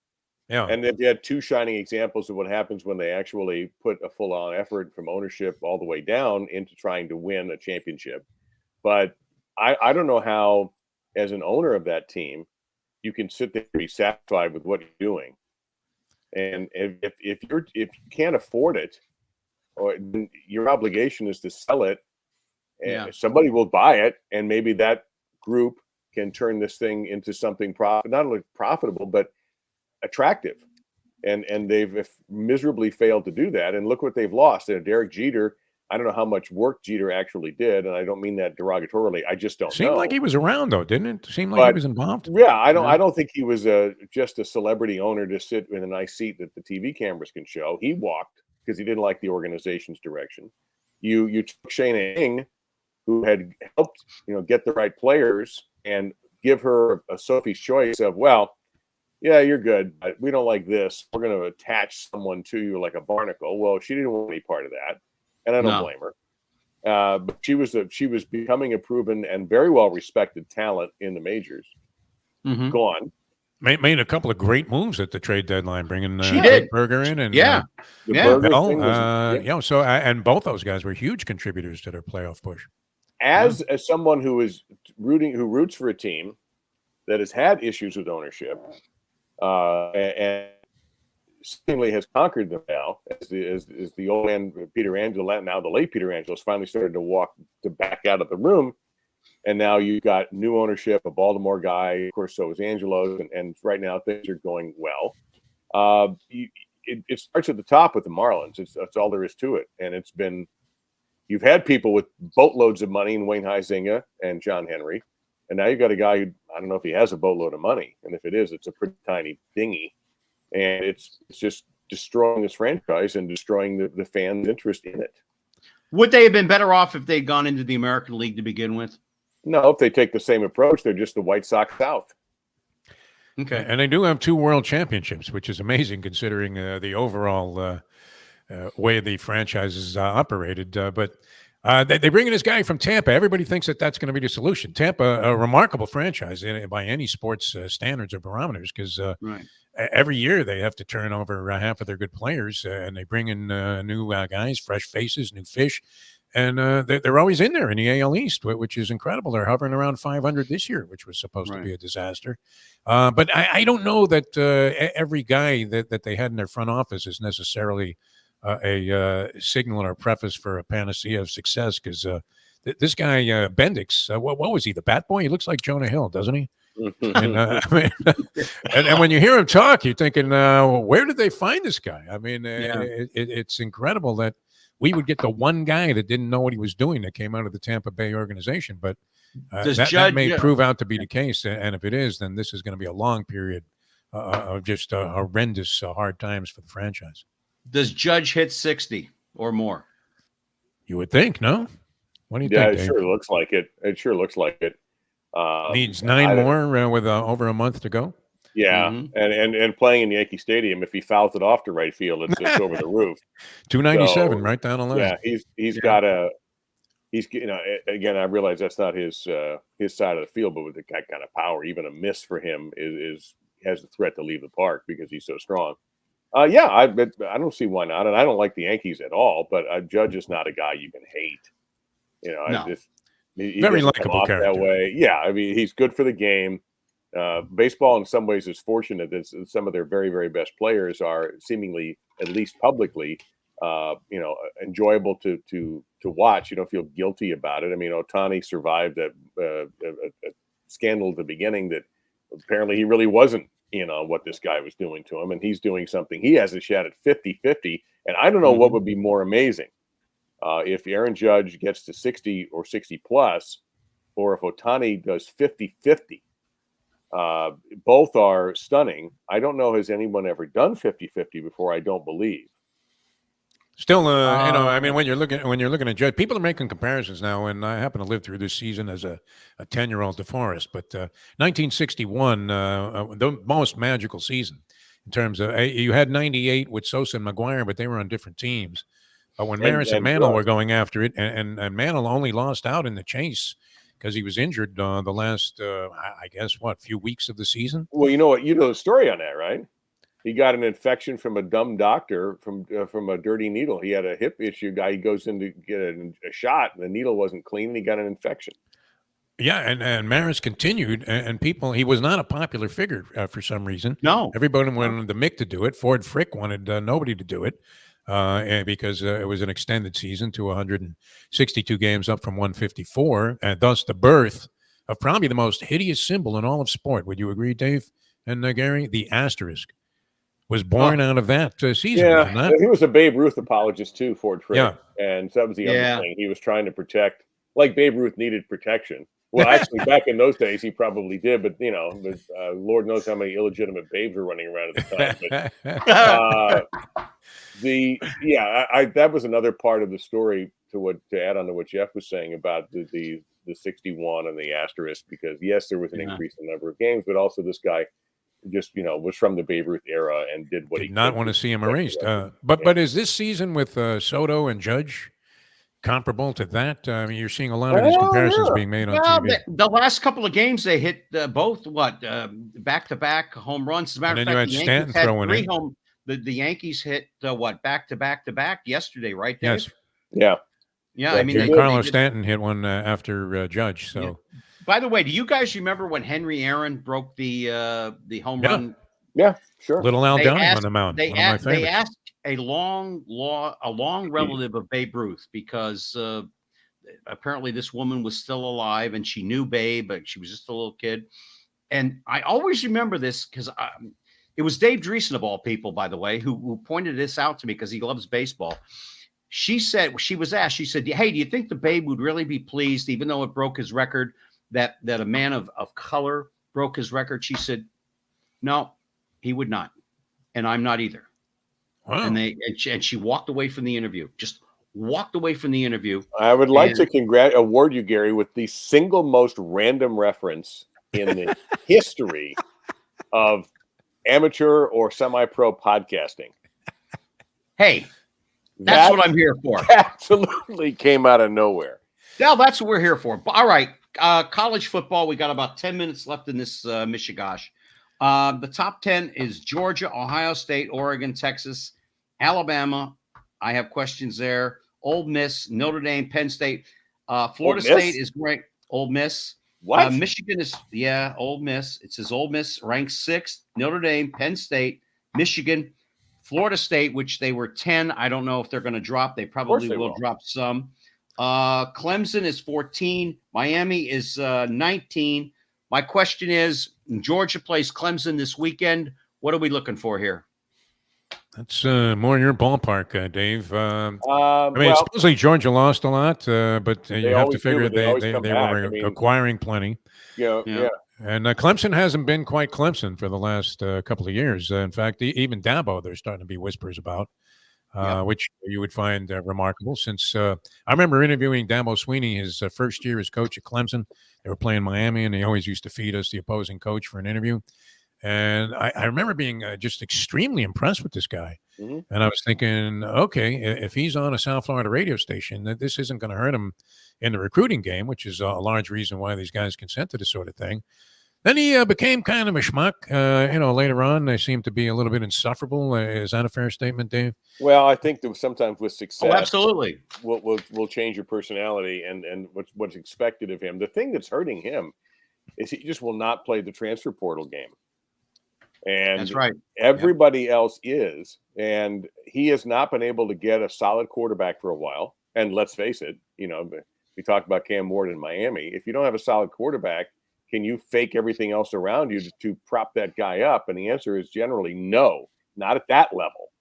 Yeah. And they've had 2 shining examples of what happens when they actually put a full-on effort from ownership all the way down into trying to win a championship. But I don't know how, as an owner of that team, you can sit there and be satisfied with what you're doing. And if you can't afford it, or your obligation is to sell it, and somebody will buy it, and maybe that group can turn this thing into something not only profitable but attractive. And they've miserably failed to do that. And look what they've lost. Derek Jeter, I don't know how much work Jeter actually did, and I don't mean that derogatorily. I just don't know. Seemed like he was around, though, didn't it? Seemed like he was involved. Yeah, I don't think he was just a celebrity owner to sit in a nice seat that the TV cameras can show. He walked because he didn't like the organization's direction. You took Shayna Ing, who had helped get the right players, and give her a Sophie's choice of, well, yeah, you're good, but we don't like this. We're going to attach someone to you like a barnacle. Well, she didn't want any part of that, and I don't blame her. But she was becoming a proven and very well respected talent in the majors. Mm-hmm. Gone. Made a couple of great moves at the trade deadline, bringing Berger in and Bell. So and both those guys were huge contributors to their playoff push. As someone who roots for a team that has had issues with ownership, and seemingly has conquered them now, as the old man Peter Angelo, now the late Peter Angelo, finally started to back out of the room. And now you've got new ownership, a Baltimore guy. Of course, so is Angelo. And right now things are going well. It starts at the top with the Marlins. That's all there is to it. And you've had people with boatloads of money in Wayne Huizinga and John Henry. And now you've got a guy who, I don't know if he has a boatload of money. And if it is, it's a pretty tiny dinghy. And it's just destroying this franchise and destroying the fans' interest in it. Would they have been better off if they'd gone into the American League to begin with? No, if they take the same approach, they're just the White Sox South. Okay. And they do have 2 world championships, which is amazing considering the overall way the franchise is operated. But They bring in this guy from Tampa. Everybody thinks that that's going to be the solution. Tampa, a remarkable franchise by any sports standards or barometers, because Right. every year they have to turn over half of their good players, and they bring in new guys, fresh faces, new fish, and they're always in there in the AL East, which is incredible. They're hovering around 500 this year, which was supposed to be a disaster. But I don't know that every guy that they had in their front office is necessarily a signal or preface for a panacea of success, because this guy Bendix, what was he, the bat boy? He looks like Jonah Hill, doesn't he? And, I mean, and when you hear him talk, you're thinking, where did they find this guy? I mean, it's incredible that we would get the one guy that didn't know what he was doing that came out of the Tampa Bay organization. But that may prove out to be the case. And if it is, then this is going to be a long period of just horrendous hard times for the franchise. Does Judge hit 60 or more? You would think, no? What do you think, Yeah, it Dave? sure looks like it. It sure looks like it. Needs 9 more with over a month to go. Yeah, and playing in Yankee Stadium, if he fouls it off to right field, it's over the roof. 297, right down the line. Yeah, he's got again, I realize that's not his side of the field, but with that kind of power, even a miss for him has the threat to leave the park because he's so strong. I don't see why not, and I don't like the Yankees at all. But Judge is not a guy you can hate. No. He Very doesn't come likable off character. that way. Yeah, I mean, he's good for the game. Baseball, in some ways, is fortunate that some of their very, very best players are seemingly, at least publicly, enjoyable to watch. You don't feel guilty about it. I mean, Ohtani survived a scandal at the beginning that apparently he really wasn't what this guy was doing to him, and he's doing something. He has a shot at 50-50, and I don't know what would be more amazing if Aaron Judge gets to 60 or 60 plus, or if Ohtani does 50-50. Both are stunning. I don't know, has anyone ever done 50-50 before? I don't believe. Still, I mean, when you're looking at Judge, people are making comparisons now, and I happen to live through this season as a 10-year-old DeForest, but 1961, the most magical season in terms of you had 98 with Sosa and McGuire, but they were on different teams. But when Maris and Mantle were going after it, and Mantle only lost out in the chase because he was injured the last, I guess, few weeks of the season. Well, you know what? You know the story on that, right? He got an infection from a dumb doctor from a dirty needle. He had a hip issue. He goes in to get a shot, and the needle wasn't clean, and he got an infection. Yeah, and Maris continued, and people. He was not a popular figure for some reason. No, everybody wanted the Mick to do it. Ford Frick wanted nobody to do it because it was an extended season to 162 games, up from 154, and thus the birth of probably the most hideous symbol in all of sport. Would you agree, Dave and Gary? The asterisk was born out of that season. Yeah, he was a Babe Ruth apologist too, Ford Frick. Yeah. And so that was the other thing. He was trying to protect, like Babe Ruth needed protection. Well, actually, back in those days, he probably did, but Lord knows how many illegitimate babes were running around at the time. But that was another part of the story to add on to what Jeff was saying about the 61 and the asterisk, because yes, there was an increase in the number of games, but also this guy just was from the Babe Ruth era and did what he did not want to see him erased. But is this season with Soto and Judge comparable to that? I mean, you're seeing a lot of these comparisons being made on TV. The last couple of games they hit both back-to-back home runs. As a matter of fact, the Yankees had 3 home. The Yankees hit back-to-back yesterday, right, Dave? Yes. Yeah. I mean, Carlos Stanton hit one after Judge. So. Yeah. By the way, do you guys remember when Henry Aaron broke the home run? Yeah, sure. Little Al Downing on the mound. They asked a long relative of Babe Ruth, because apparently this woman was still alive and she knew Babe, but she was just a little kid. And I always remember this because it was Dave Dreesen, of all people, by the way, who pointed this out to me because he loves baseball. She was asked, hey, do you think the Babe would really be pleased, even though it broke his record, that a man of color broke his record? She said, no, he would not. And I'm not either. Wow. And she walked away from the interview. Just walked away from the interview. I would like to award you, Gary, with the single most random reference in the history of amateur or semi-pro podcasting. Hey, That's what I'm here for. Absolutely came out of nowhere. Yeah, that's what we're here for. All right. College football. We got about 10 minutes left in this Michigosh. The top 10 is Georgia, Ohio State, Oregon, Texas, Alabama. I have questions there. Ole Miss, Notre Dame, Penn State. Florida State is ranked. Ole Miss. What? Michigan is, Ole Miss. It says Ole Miss ranked 6th. Notre Dame, Penn State, Michigan, Florida State, which they were 10. I don't know if they're going to drop. They probably will drop some. Clemson is 14. Miami is 19. My question is, Georgia plays Clemson this weekend. What are we looking for here? That's more in your ballpark, Dave. I mean, supposedly Georgia lost a lot, but you have to figure they were acquiring plenty. Yeah. And Clemson hasn't been quite Clemson for the last couple of years. In fact, even Dabo, there's starting to be whispers about, which you would find remarkable. Since I remember interviewing Dabo Sweeney his first year as coach at Clemson. They were playing Miami, and he always used to feed us the opposing coach for an interview. And I remember being just extremely impressed with this guy. Mm-hmm. And I was thinking, okay, if he's on a South Florida radio station, that this isn't going to hurt him in the recruiting game, which is a large reason why these guys consent to this sort of thing. Then he became kind of a schmuck. Later on, they seemed to be a little bit insufferable. Is that a fair statement, Dave? Well, I think that sometimes with success, absolutely, will change your personality and what's expected of him. The thing that's hurting him is he just will not play the transfer portal game. And that's right. Everybody else is, and he has not been able to get a solid quarterback for a while. And let's face it, we talked about Cam Ward in Miami. If you don't have a solid quarterback, can you fake everything else around you to prop that guy up? And the answer is generally no, not at that level.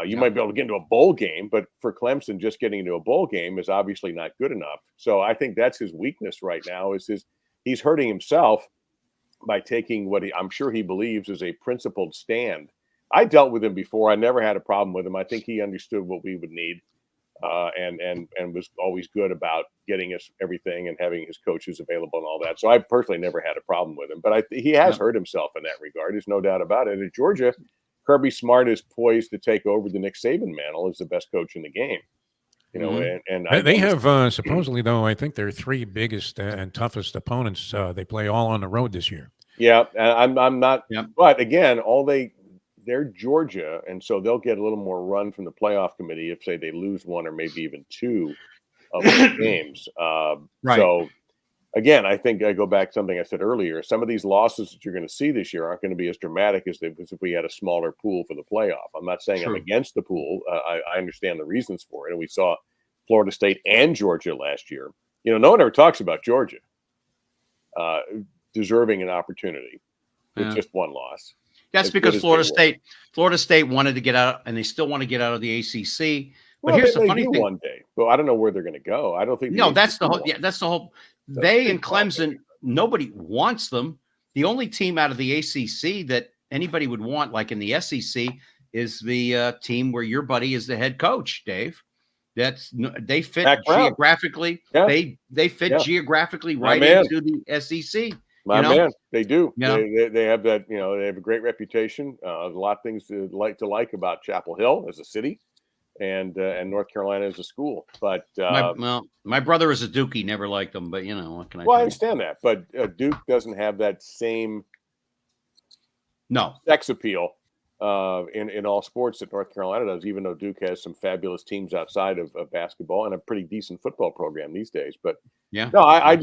You might be able to get into a bowl game, but for Clemson, just getting into a bowl game is obviously not good enough. So I think that's his weakness right now. He's hurting himself by taking what I'm sure he believes is a principled stand. I dealt with him before. I never had a problem with him. I think he understood what we would need, and was always good about getting us everything and having his coaches available and all that. So I personally never had a problem with him. But he has hurt himself in that regard. There's no doubt about it. At Georgia, Kirby Smart is poised to take over the Nick Saban mantle as the best coach in the game. And they have supposedly, though, I think their 3 biggest and toughest opponents. They play all on the road this year. Yeah, and I'm not. Yeah. But again, they're Georgia, and so they'll get a little more run from the playoff committee if, say, they lose 1 or maybe even 2 of the games. Right. So again, I think I go back to something I said earlier. Some of these losses that you're going to see this year aren't going to be as dramatic as if we had a smaller pool for the playoff. I'm not saying I'm against the pool. I understand the reasons for it. And we saw Florida State and Georgia last year. No one ever talks about Georgia deserving an opportunity with just 1 loss. That's because Florida State wanted to get out, and they still want to get out of the ACC. But here's the funny thing: one day, well, I don't know where they're going to go. I don't think. That's the whole. Yeah, that's the whole. They and Clemson, nobody wants them. The only team out of the ACC that anybody would want, like in the SEC, is the team where your buddy is the head coach, Dave. They fit geographically. Yeah. They fit geographically right into the SEC. Man, they do. They have that. They have a great reputation. A lot of things to like about Chapel Hill as a city, and North Carolina as a school. But my brother is a Dookie. Never liked them, but what can I? Well, I understand that, but Duke doesn't have that same sex appeal in all sports that North Carolina does. Even though Duke has some fabulous teams outside of basketball and a pretty decent football program these days. But I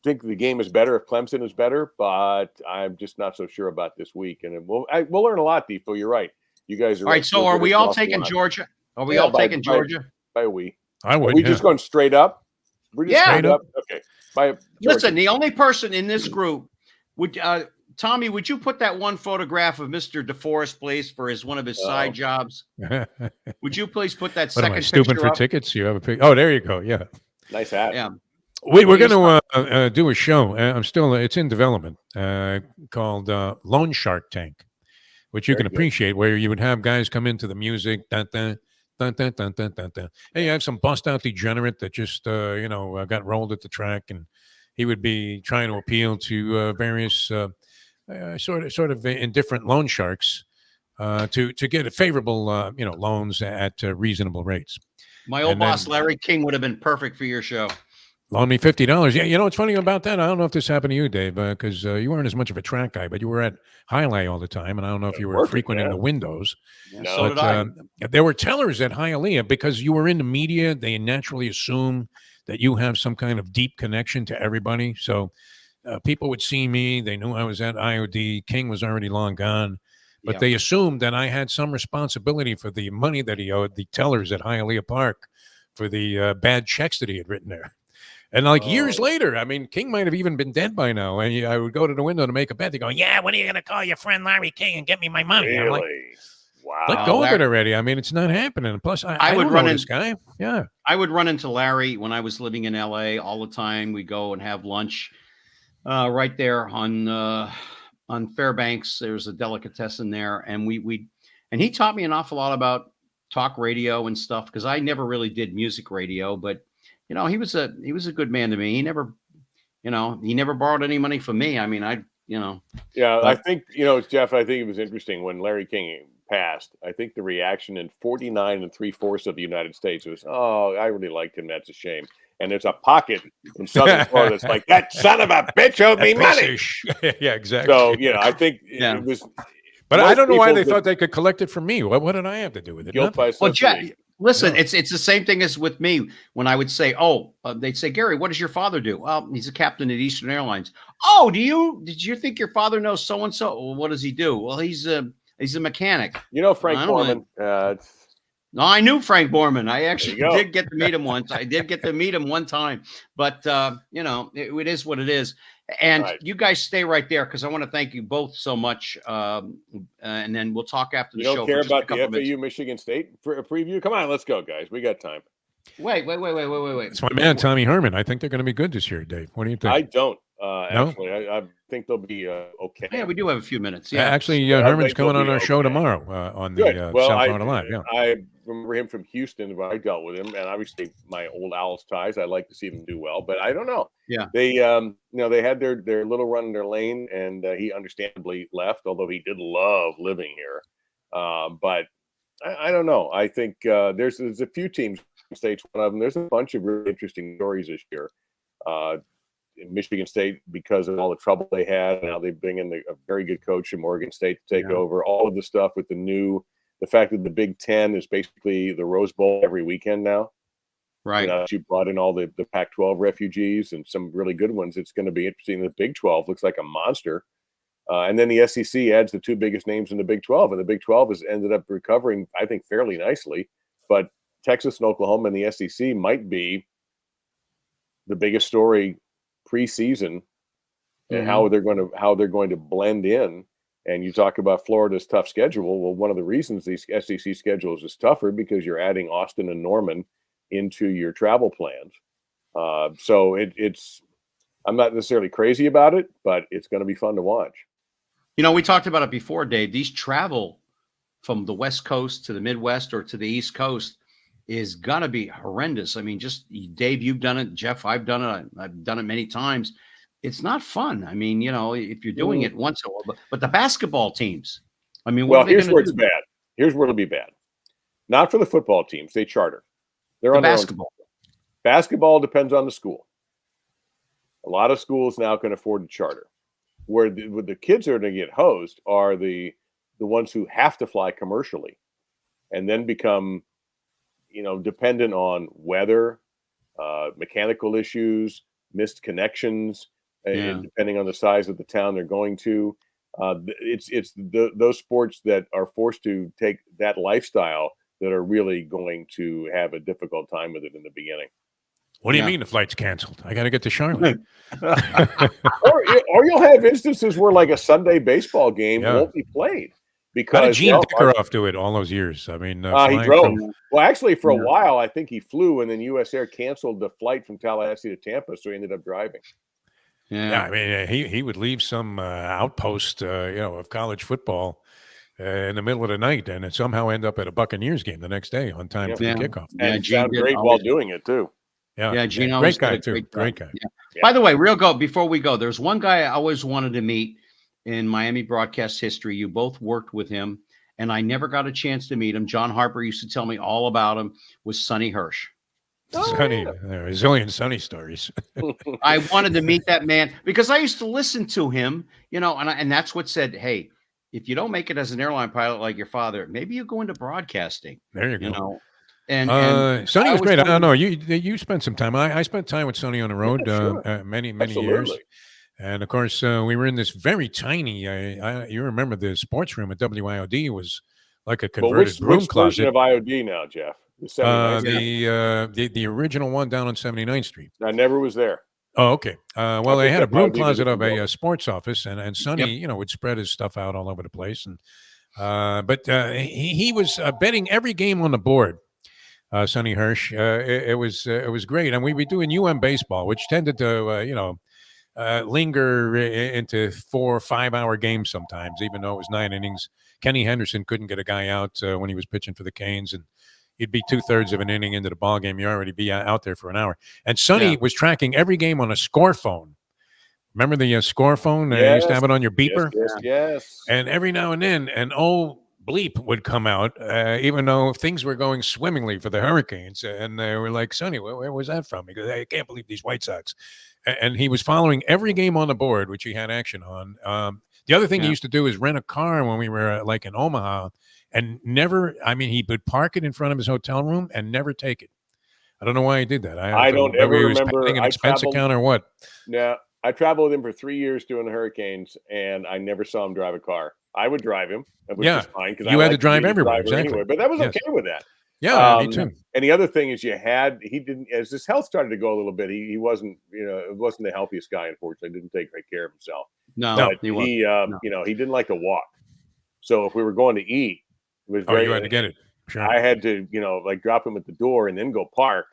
think the game is better if Clemson is better, but I'm just not so sure about this week. And we'll learn a lot, Defo. You're right. You guys are all right. So are we all taking Georgia? Are we all taking Georgia? By a week. I would. Are we just going straight up? We're just straight up. Okay. Listen, the only person in this group would Tommy, would you put that one photograph of Mr. DeForest, please, for one of his side jobs? Would you please put that second picture stupid for tickets? You have a picture. Oh, there you go. Yeah. Nice hat. Yeah. We're going to do a show. It's in development called Loan Shark Tank, which you can appreciate, where you would have guys come into the music, dun, dun, dun, dun, dun, dun, dun, dun. And you have some bust out degenerate that just, got rolled at the track, and he would be trying to appeal to various sort of indifferent loan sharks to get a favorable loans at reasonable rates. My old And then- boss, Larry King, would have been perfect for your show. Loan me $50. Yeah, you know what's funny about that? I don't know if this happened to you, Dave, because you weren't as much of a track guy, but you were at Hialeah all the time, and I don't know if you were Perfect, frequenting yeah. the windows. Yeah, No. so did I. There were tellers at Hialeah because you were in the media. They naturally assume that you have some kind of deep connection to everybody. So people would see me. They knew I was at IOD. King was already long gone. But Yeah. they assumed that I had some responsibility for the money that he owed the tellers at Hialeah Park for the bad checks that he had written there. And years later, I mean, King might have even been dead by now. And I would go to the window to make a bet. They go, yeah, when are you going to call your friend Larry King and get me my money? Really? I'm like, Wow. let go of Larry- it already. I mean, it's not happening. Plus, I would don't run know in- this guy. Yeah. I would run into Larry when I was living in LA all the time. We go and have lunch right there on Fairbanks. There's a delicatessen there, and and he taught me an awful lot about talk radio and stuff because I never really did music radio, but he was a good man to me. He never borrowed any money from me. I mean, Yeah, But- I think, Jeff, I think it was interesting when Larry King passed. I think the reaction in 49 3/4 of the United States was, oh, I really liked him. That's a shame. And there's a pocket in Southern Florida that's like, that son of a bitch owed me money. Yeah, exactly. So, I think Yeah. it was. But I most don't know why people they that- thought they could collect it from me. What did I have to do with it? Guilt by well, Jack, association. listen, No. it's the same thing as with me when I would say, they'd say, Gary, what does your father do? Well, he's a captain at Eastern Airlines. Oh, did you think your father knows so and so? Well, what does he do? Well, he's a mechanic. Frank I don't Foreman. No, I knew Frank Borman. I actually There you go. did get to meet him once. I did get to meet him one time, but it is what it is. And Right. you guys stay right there because I want to thank you both so much. And then we'll talk after the You show. don't for care just a about the couple minutes. FAU Michigan State preview? Come on, let's go, guys. We got time. Wait. It's my man, Tommy Herman. I think they're going to be good this year, Dave. What do you think? I don't. No? Actually, I think they'll be okay. Yeah, we do have a few minutes. Yeah, Yeah. actually, I Herman's think they'll coming on be our show okay. tomorrow on the Good. Well, South Florida Live. Yeah. I remember him from Houston when I dealt with him, and obviously my old Owls ties. I like to see them do well, but I don't know. Yeah. They, they had their little run in their lane, and he understandably left, although he did love living here. But I don't know. I think there's a few teams in states. One of them. There's a bunch of really interesting stories this year. In Michigan State, because of all the trouble they had, now they bring in a very good coach from Oregon State to take over. All of the stuff with the fact that the Big Ten is basically the Rose Bowl every weekend now. Right. You brought in all the Pac-12 refugees and some really good ones. It's going to be interesting. The Big 12 looks like a monster. And then the SEC adds the two biggest names in the Big 12, and the Big 12 has ended up recovering, I think, fairly nicely. But Texas and Oklahoma and the SEC might be the biggest story preseason, and how they're going to blend in. And you talk about Florida's tough schedule. Well, one of the reasons these SEC schedules is tougher because you're adding Austin and Norman into your travel plans. So it's I'm not necessarily crazy about it, but it's going to be fun to watch. We talked about it before, Dave. These travel from the West Coast to the Midwest or to the East Coast is going to be horrendous. I mean, just Dave, you've done it. Jeff, I've done it. I've done it many times. It's not fun. I mean, if you're doing it once in a while, but the basketball teams, I mean, what are they here's gonna where do? it's bad. Here's where it'll be bad. Not for the football teams. They charter. They're The on their own. basketball. Basketball depends on the school. A lot of schools now can afford to charter. Where the kids are going to get hosed are the ones who have to fly commercially and then become, dependent on weather, mechanical issues, missed connections, and depending on the size of the town they're going to. It's those sports that are forced to take that lifestyle that are really going to have a difficult time with it in the beginning. What do you mean the flight's canceled? I got to get to Charlotte. or you'll have instances where like a Sunday baseball game won't be played because How did Gene Dickeroff do it all those years? I mean, he flying drove. from- Well, actually, for a while, I think he flew, and then U.S. Air canceled the flight from Tallahassee to Tampa, so he ended up driving. Yeah, I mean, he would leave some outpost, of college football in the middle of the night, and it somehow end up at a Buccaneers game the next day on time for the kickoff. And Gene sounded did great always- while doing it too. Yeah, Gene great always guy did a too. great Great job. guy. Yeah. By the way, before we go, there's one guy I always wanted to meet in Miami broadcast history. You both worked with him, and I never got a chance to meet him. John Harper used to tell me all about him, was Sonny Hirsch. Sonny, there are a zillion Sonny stories. I wanted to meet that man because I used to listen to him, and that's what said, hey, if you don't make it as an airline pilot like your father, maybe you go into broadcasting. There you go. You know, and Sonny I was always great. I wanted don't to- know. You spent some time. I spent time with Sonny on the road sure. many years. Absolutely. And of course, we were in this very tiny. You remember the sports room at WIOD was like a Well, converted broom which version closet. of IOD now, Jeff? The 79th? The original one down on 79th Street. I never was there. Oh, okay. Well, they think had a that broom might be the closet of different a building. sports office, and Sonny, Yep. would spread his stuff out all over the place. And but he was betting every game on the board. Sonny Hirsch. It was great, and we'd be doing baseball, which tended to linger into 4 or 5 hour games sometimes, even though it was 9 innings. Kenny Henderson couldn't get a guy out when he was pitching for the Canes, and you'd be 2/3 of an inning into the ball game. You already be out there for an hour. And Sonny was tracking every game on a score phone. Remember the score phone? You used to have it on your beeper. Yes. And every now and then, an old bleep would come out, even though things were going swimmingly for the Hurricanes. And they were like, Sonny, where was that from? Because I can't believe these White Sox. And he was following every game on the board, which he had action on. The other thing he used to do is rent a car when we were like in Omaha and he would park it in front of his hotel room and never take it. I don't know why he did that. I don't ever Maybe he was remember. paying an I expense traveled- account or what? Yeah, I traveled with him for 3 years doing the Hurricanes, and I never saw him drive a car. I would drive him, which is fine because You had to drive everywhere, exactly. anyway. But that was Yes. okay with that. Yeah, me too. And the other thing is, he didn't, as his health started to go a little bit. He wasn't, wasn't the healthiest guy. Unfortunately, didn't take great care of himself. No, But he wasn't. he didn't like to walk. So if we were going to eat, it was you had to get it. Sure. I had to, drop him at the door and then go park.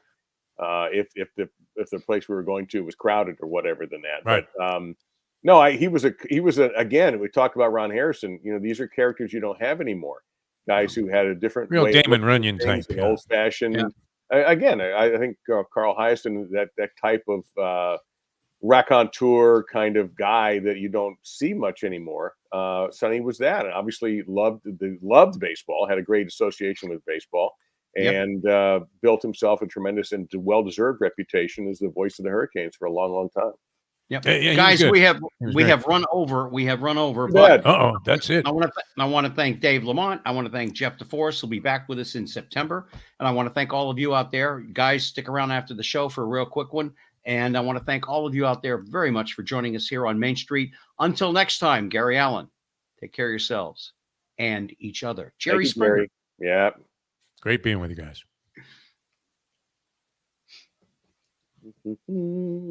If the place we were going to was crowded or whatever than that. Right. But no, he was again, we talked about Ron Harrison. These are characters you don't have anymore. Guys who had a different Real way Damon of looking Runyon at things, type, an old fashioned. Yeah. Again, I think Carl Hiaasen, that type of raconteur kind of guy that you don't see much anymore. Sonny was that, and obviously loved baseball, had a great association with baseball, and built himself a tremendous and well-deserved reputation as the voice of the Hurricanes for a long, long time. Yep. Yeah, Guys, we have great. run over. Bad. But that's it. I want to thank Dave Lemont. I want to thank Jeff DeForest. He'll be back with us in September. And I want to thank all of you out there. Guys, stick around after the show for a real quick one. And I want to thank all of you out there very much for joining us here on Main Street. Until next time, Gary Allen, take care of yourselves and each other. Jerry Springer. Yeah. Great being with you guys.